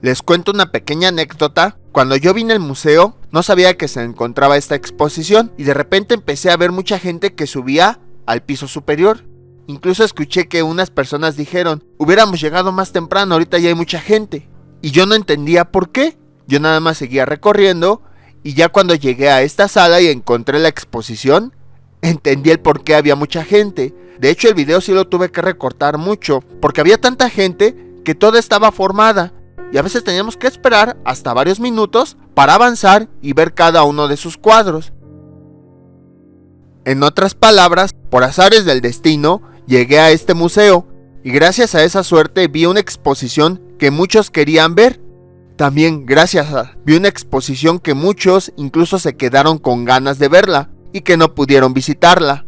Les cuento una pequeña anécdota. Cuando yo vine al museo, no sabía que se encontraba esta exposición y de repente empecé a ver mucha gente que subía al piso superior. Incluso escuché que unas personas dijeron, hubiéramos llegado más temprano, ahorita ya hay mucha gente. Y yo no entendía por qué. Yo nada más seguía recorriendo y ya cuando llegué a esta sala y encontré la exposición, entendí el por qué había mucha gente. De hecho, el video sí lo tuve que recortar mucho, porque había tanta gente que toda estaba formada y a veces teníamos que esperar hasta varios minutos para avanzar y ver cada uno de sus cuadros. En otras palabras, por azares del destino, llegué a este museo y gracias a esa suerte vi una exposición que muchos querían ver. También vi una exposición que muchos incluso se quedaron con ganas de verla y que no pudieron visitarla.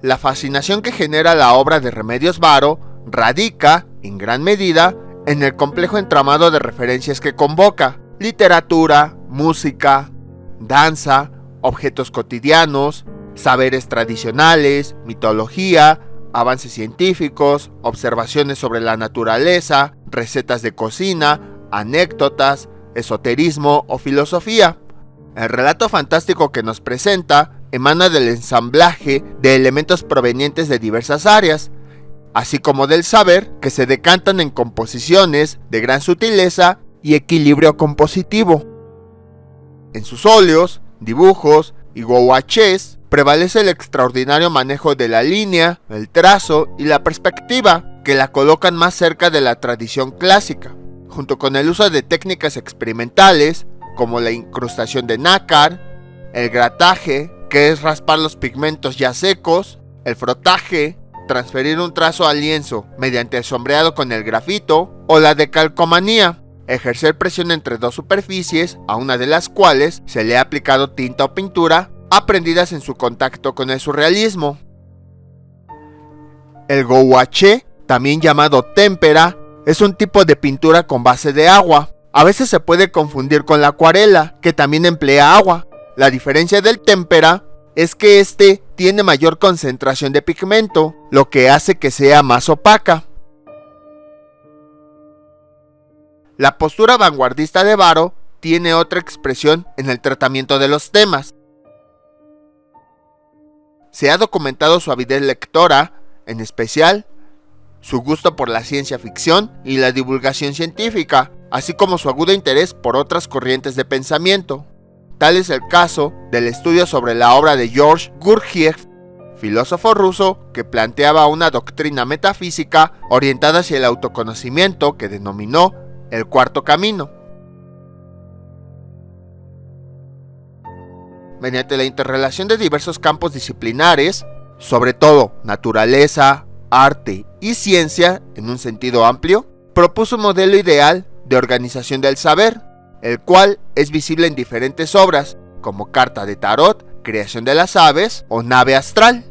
La fascinación que genera la obra de Remedios Varo radica, en gran medida, en el complejo entramado de referencias que convoca: literatura, música, danza, objetos cotidianos, saberes tradicionales, mitología, avances científicos, observaciones sobre la naturaleza, recetas de cocina, anécdotas, esoterismo o filosofía. El relato fantástico que nos presenta emana del ensamblaje de elementos provenientes de diversas áreas, así como del saber que se decantan en composiciones de gran sutileza y equilibrio compositivo. En sus óleos, dibujos y gouaches prevalece el extraordinario manejo de la línea, el trazo y la perspectiva, que la colocan más cerca de la tradición clásica, junto con el uso de técnicas experimentales como la incrustación de nácar, el grataje, que es raspar los pigmentos ya secos, el frotaje, transferir un trazo al lienzo mediante el sombreado con el grafito, o la decalcomanía, ejercer presión entre dos superficies, a una de las cuales se le ha aplicado tinta o pintura, aprendidas en su contacto con el surrealismo. El gouache, también llamado témpera, es un tipo de pintura con base de agua. A veces se puede confundir con la acuarela, que también emplea agua. La diferencia del témpera es que este tiene mayor concentración de pigmento, lo que hace que sea más opaca. La postura vanguardista de Varo tiene otra expresión en el tratamiento de los temas. Se ha documentado su avidez lectora, en especial su gusto por la ciencia ficción y la divulgación científica, así como su agudo interés por otras corrientes de pensamiento. Tal es el caso del estudio sobre la obra de Georg Gurdjieff, filósofo ruso que planteaba una doctrina metafísica orientada hacia el autoconocimiento que denominó el cuarto camino. Mediante la interrelación de diversos campos disciplinares, sobre todo naturaleza, arte y ciencia en un sentido amplio, propuso un modelo ideal de organización del saber, el cual es visible en diferentes obras, como Carta de Tarot, Creación de las Aves o Nave Astral.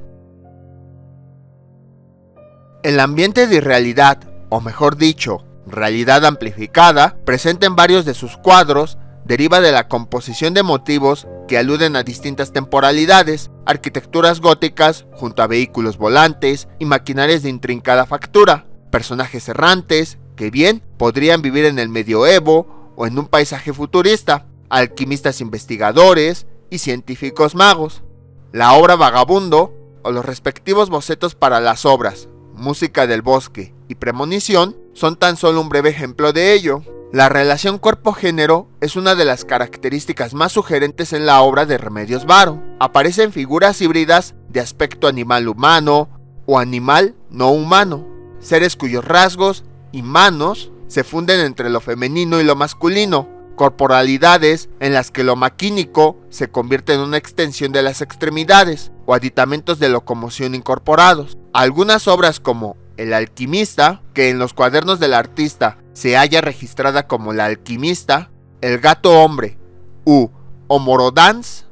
El ambiente de irrealidad, o mejor dicho, realidad amplificada, presente en varios de sus cuadros, deriva de la composición de motivos que aluden a distintas temporalidades, arquitecturas góticas junto a vehículos volantes y maquinarias de intrincada factura, personajes errantes que bien podrían vivir en el medioevo o en un paisaje futurista, alquimistas investigadores y científicos magos. La obra Vagabundo, o los respectivos bocetos para las obras Música del Bosque y Premonición, son tan solo un breve ejemplo de ello. La relación cuerpo-género es una de las características más sugerentes en la obra de Remedios Varo. Aparecen figuras híbridas de aspecto animal-humano o animal no humano, seres cuyos rasgos y manos se funden entre lo femenino y lo masculino, corporalidades en las que lo maquínico se convierte en una extensión de las extremidades o aditamentos de locomoción incorporados. Algunas obras como El alquimista, que en los cuadernos del artista se halla registrada como La alquimista, El gato hombre u Homorodans,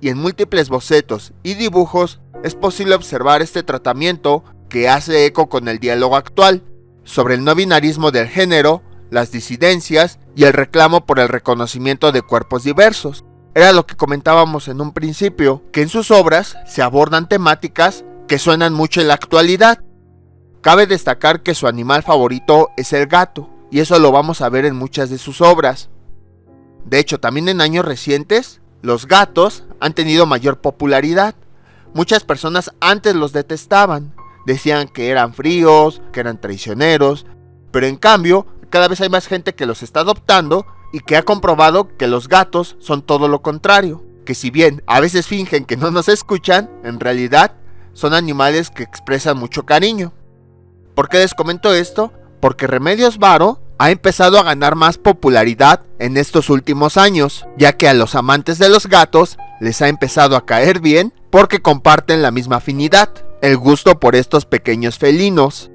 y en múltiples bocetos y dibujos es posible observar este tratamiento que hace eco con el diálogo actual sobre el no binarismo del género, las disidencias y el reclamo por el reconocimiento de cuerpos diversos. Era lo que comentábamos en un principio, que en sus obras se abordan temáticas que suenan mucho en la actualidad. Cabe destacar que su animal favorito es el gato, y eso lo vamos a ver en muchas de sus obras. De hecho, también en años recientes, los gatos han tenido mayor popularidad. Muchas personas antes los detestaban, decían que eran fríos, que eran traicioneros, pero en cambio, cada vez hay más gente que los está adoptando y que ha comprobado que los gatos son todo lo contrario, que si bien a veces fingen que no nos escuchan, en realidad son animales que expresan mucho cariño. ¿Por qué les comento esto? Porque Remedios Varo ha empezado a ganar más popularidad en estos últimos años, ya que a los amantes de los gatos les ha empezado a caer bien porque comparten la misma afinidad, el gusto por estos pequeños felinos.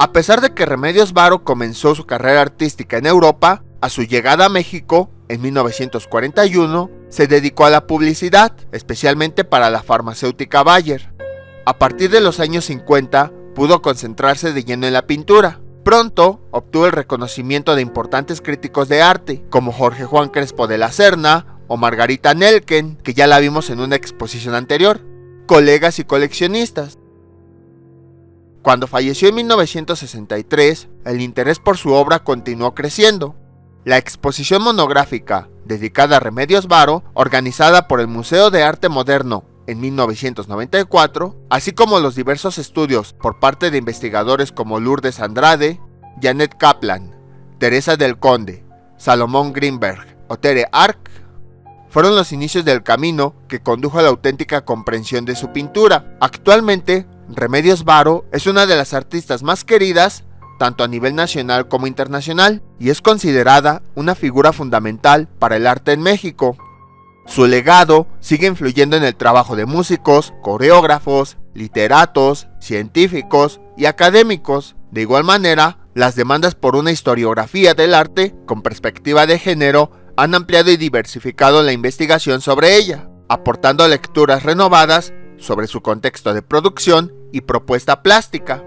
A pesar de que Remedios Varo comenzó su carrera artística en Europa, a su llegada a México, en 1941, se dedicó a la publicidad, especialmente para la farmacéutica Bayer. A partir de los años 50, pudo concentrarse de lleno en la pintura. Pronto obtuvo el reconocimiento de importantes críticos de arte, como Jorge Juan Crespo de la Serna o Margarita Nelken, que ya la vimos en una exposición anterior, colegas y coleccionistas. Cuando falleció en 1963, el interés por su obra continuó creciendo. La exposición monográfica, dedicada a Remedios Varo, organizada por el Museo de Arte Moderno en 1994, así como los diversos estudios por parte de investigadores como Lourdes Andrade, Janet Kaplan, Teresa del Conde, Salomón Greenberg o Tere Ark, fueron los inicios del camino que condujo a la auténtica comprensión de su pintura. Actualmente, Remedios Varo es una de las artistas más queridas, tanto a nivel nacional como internacional, y es considerada una figura fundamental para el arte en México. Su legado sigue influyendo en el trabajo de músicos, coreógrafos, literatos, científicos y académicos. De igual manera, las demandas por una historiografía del arte con perspectiva de género han ampliado y diversificado la investigación sobre ella, aportando lecturas renovadas sobre su contexto de producción y propuesta plástica.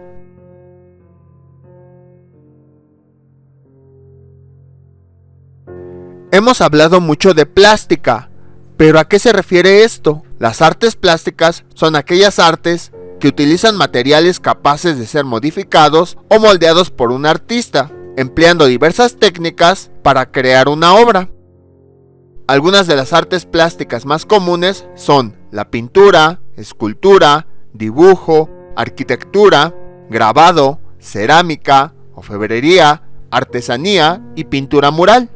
Hemos hablado mucho de plástica, pero ¿a qué se refiere esto? Las artes plásticas son aquellas artes que utilizan materiales capaces de ser modificados o moldeados por un artista, empleando diversas técnicas para crear una obra. Algunas de las artes plásticas más comunes son la pintura, escultura, dibujo, arquitectura, grabado, cerámica, orfebrería, artesanía y pintura mural.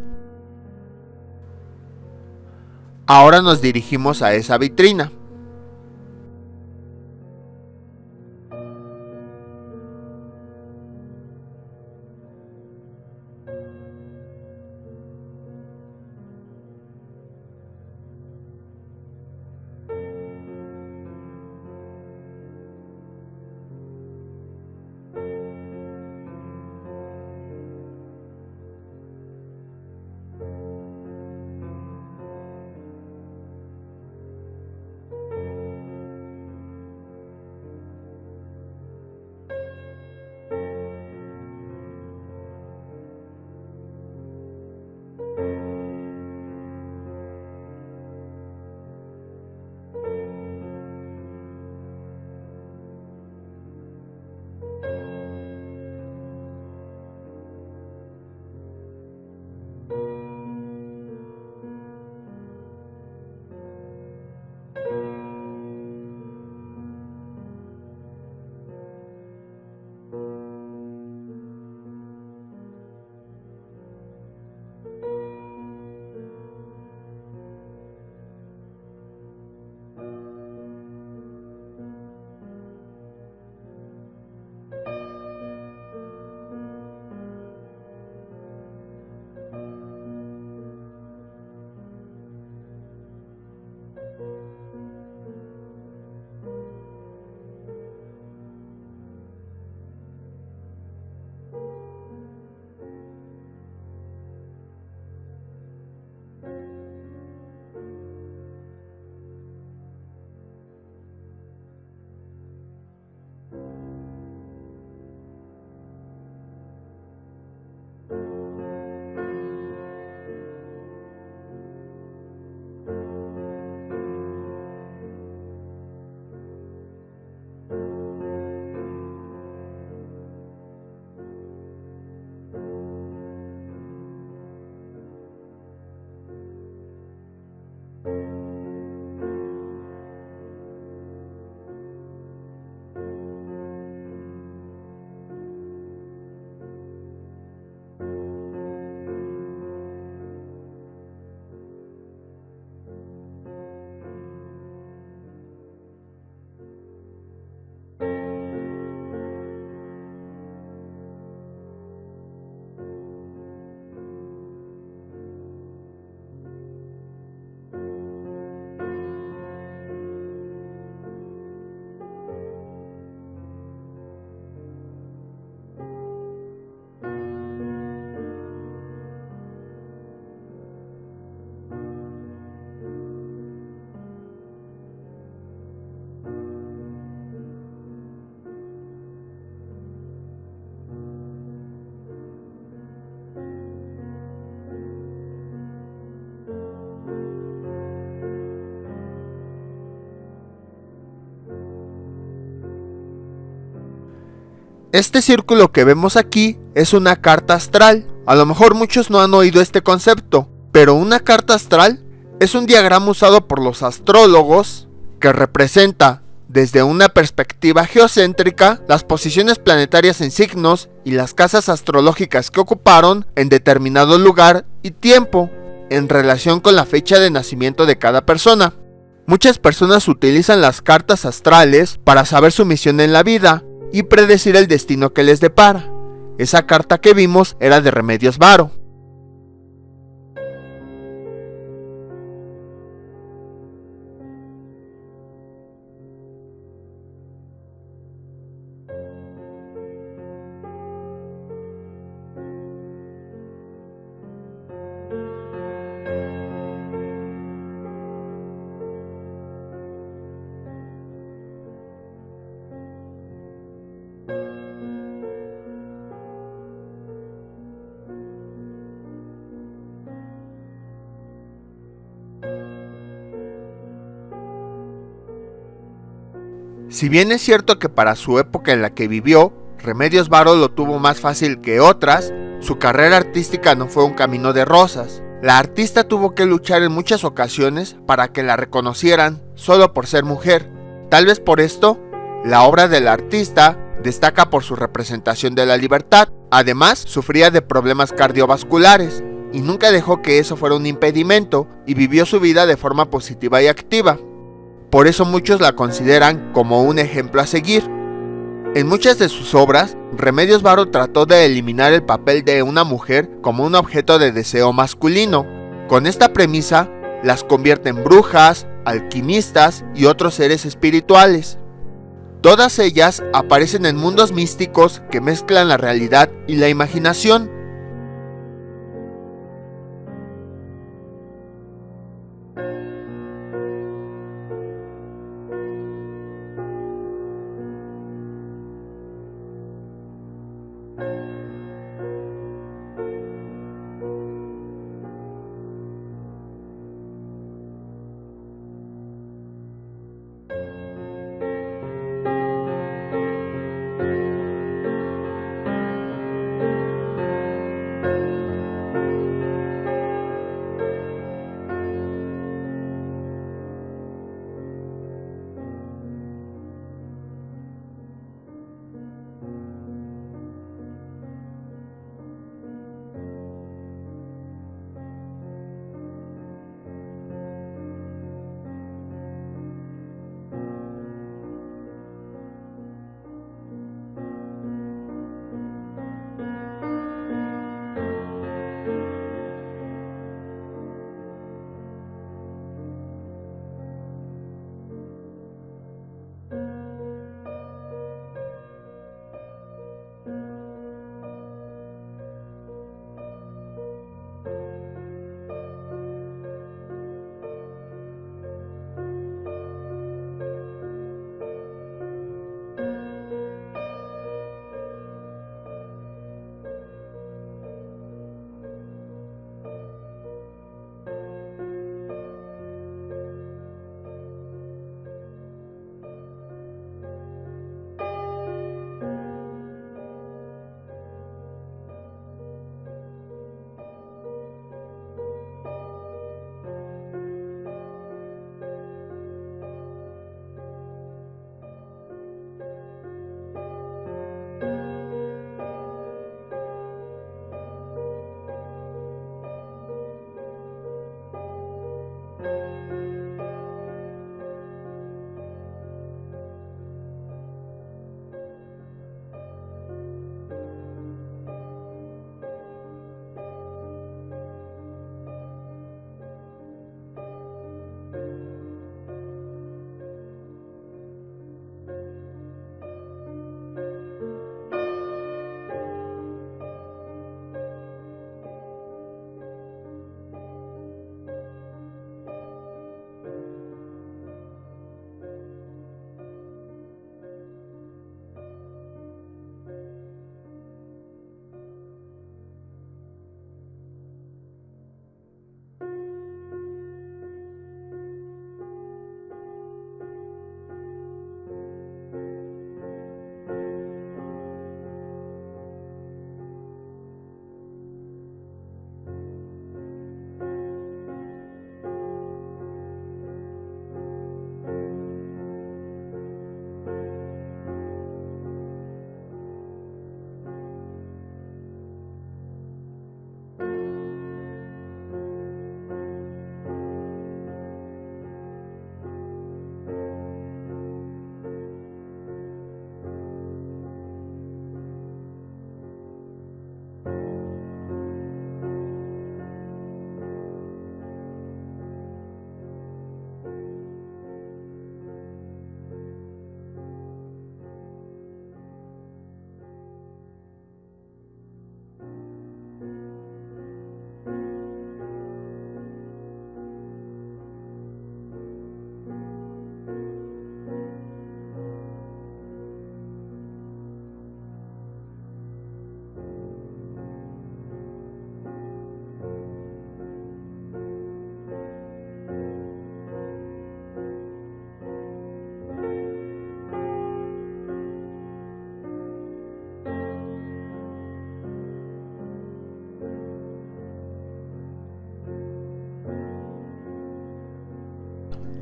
Ahora nos dirigimos a esa vitrina. Este círculo que vemos aquí es una carta astral. A lo mejor muchos no han oído este concepto, pero una carta astral es un diagrama usado por los astrólogos que representa, desde una perspectiva geocéntrica, las posiciones planetarias en signos y las casas astrológicas que ocuparon en determinado lugar y tiempo, en relación con la fecha de nacimiento de cada persona. Muchas personas utilizan las cartas astrales para saber su misión en la vida y predecir el destino que les depara. Esa carta que vimos era de Remedios Varo. Si bien es cierto que para su época en la que vivió, Remedios Varo lo tuvo más fácil que otras, su carrera artística no fue un camino de rosas. La artista tuvo que luchar en muchas ocasiones para que la reconocieran solo por ser mujer. Tal vez por esto, la obra del artista destaca por su representación de la libertad. Además, sufría de problemas cardiovasculares y nunca dejó que eso fuera un impedimento y vivió su vida de forma positiva y activa. Por eso muchos la consideran como un ejemplo a seguir. En muchas de sus obras, Remedios Varo trató de eliminar el papel de una mujer como un objeto de deseo masculino. Con esta premisa, las convierte en brujas, alquimistas y otros seres espirituales. Todas ellas aparecen en mundos místicos que mezclan la realidad y la imaginación.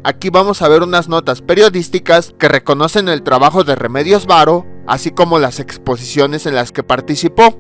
Aquí vamos a ver unas notas periodísticas que reconocen el trabajo de Remedios Varo, así como las exposiciones en las que participó.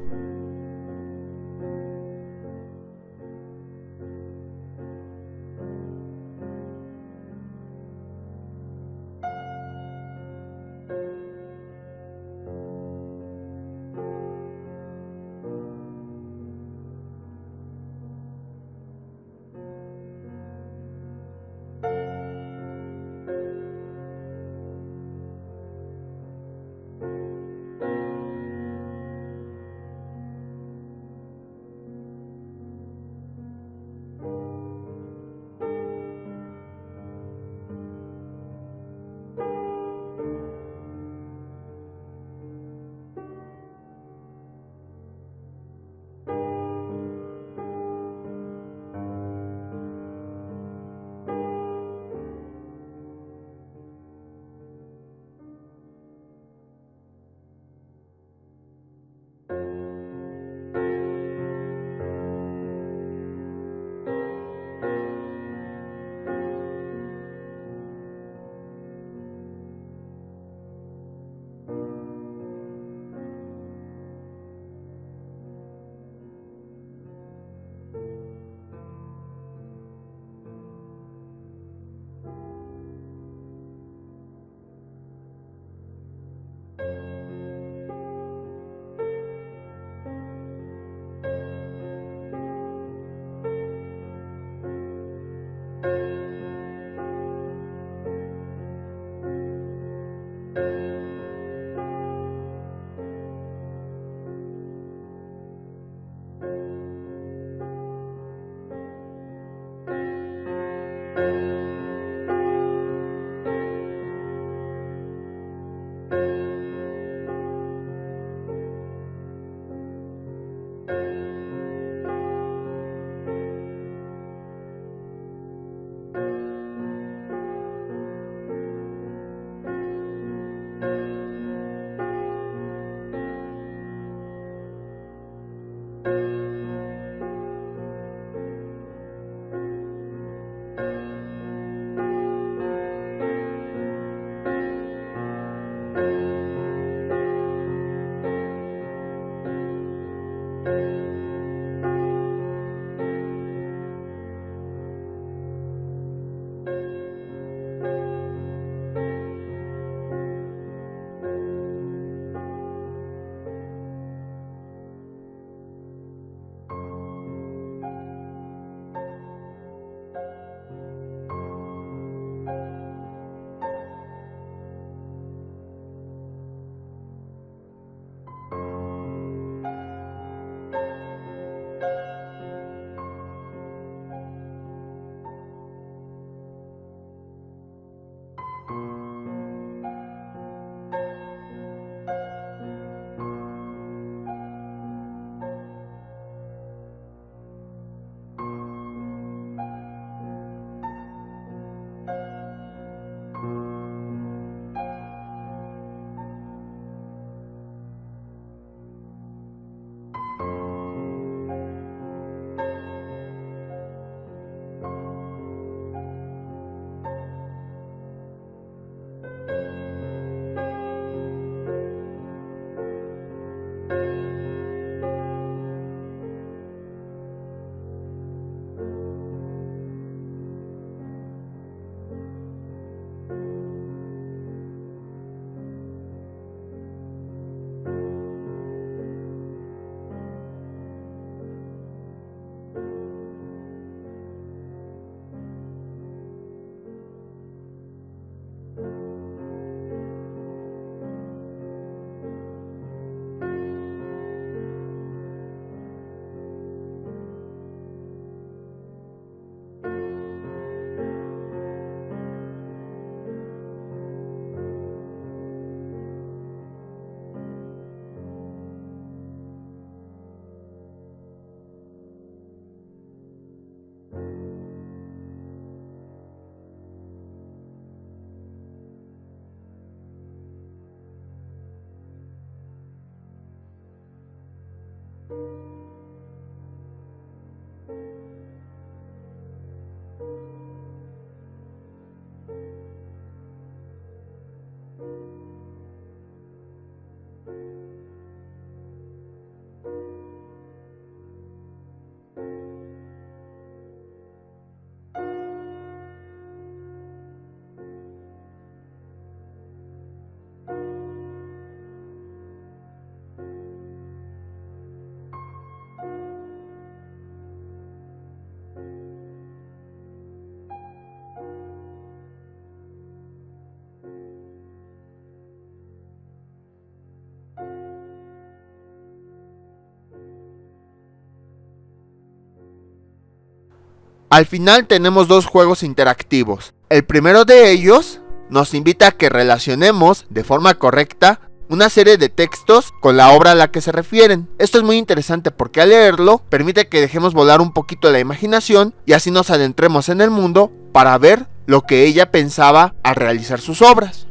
Al final tenemos dos juegos interactivos. El primero de ellos nos invita a que relacionemos de forma correcta una serie de textos con la obra a la que se refieren. Esto es muy interesante porque al leerlo permite que dejemos volar un poquito la imaginación y así nos adentremos en el mundo para ver lo que ella pensaba al realizar sus obras.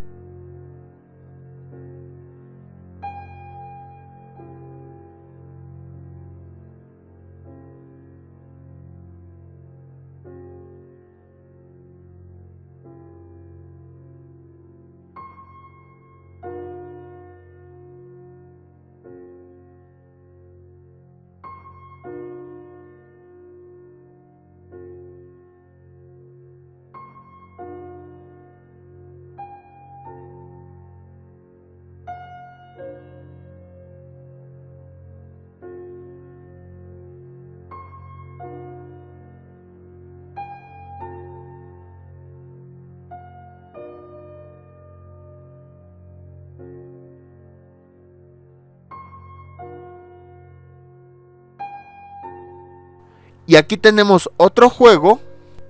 Y aquí tenemos otro juego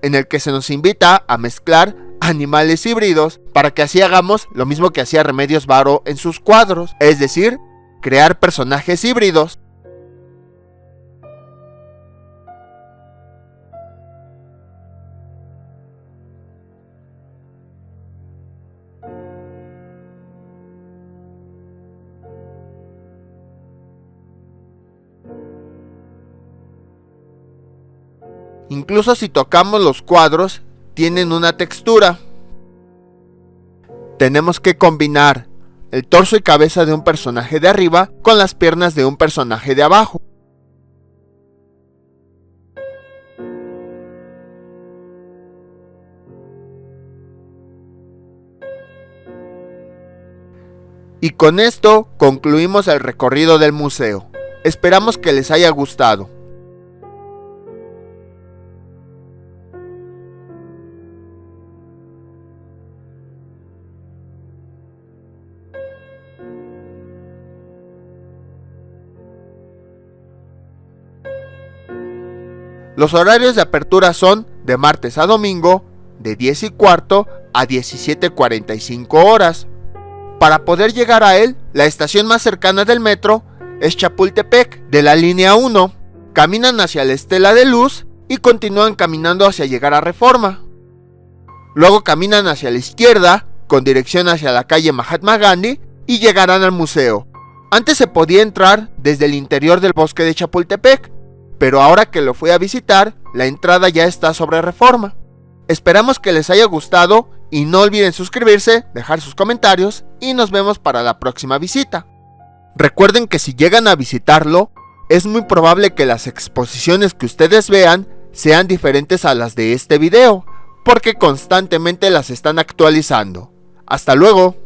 en el que se nos invita a mezclar animales híbridos para que así hagamos lo mismo que hacía Remedios Varo en sus cuadros, es decir, crear personajes híbridos. Incluso si tocamos los cuadros, tienen una textura. Tenemos que combinar el torso y cabeza de un personaje de arriba con las piernas de un personaje de abajo. Y con esto concluimos el recorrido del museo. Esperamos que les haya gustado. Los horarios de apertura son de martes a domingo, de 10:15 a 17:45 horas. Para poder llegar a él, la estación más cercana del metro es Chapultepec, de la línea 1. Caminan hacia la Estela de Luz y continúan caminando hacia llegar a Reforma. Luego caminan hacia la izquierda, con dirección hacia la calle Mahatma Gandhi, y llegarán al museo. Antes se podía entrar desde el interior del bosque de Chapultepec, pero ahora que lo fui a visitar, la entrada ya está sobre Reforma. Esperamos que les haya gustado y no olviden suscribirse, dejar sus comentarios y nos vemos para la próxima visita. Recuerden que si llegan a visitarlo, es muy probable que las exposiciones que ustedes vean sean diferentes a las de este video, porque constantemente las están actualizando. ¡Hasta luego!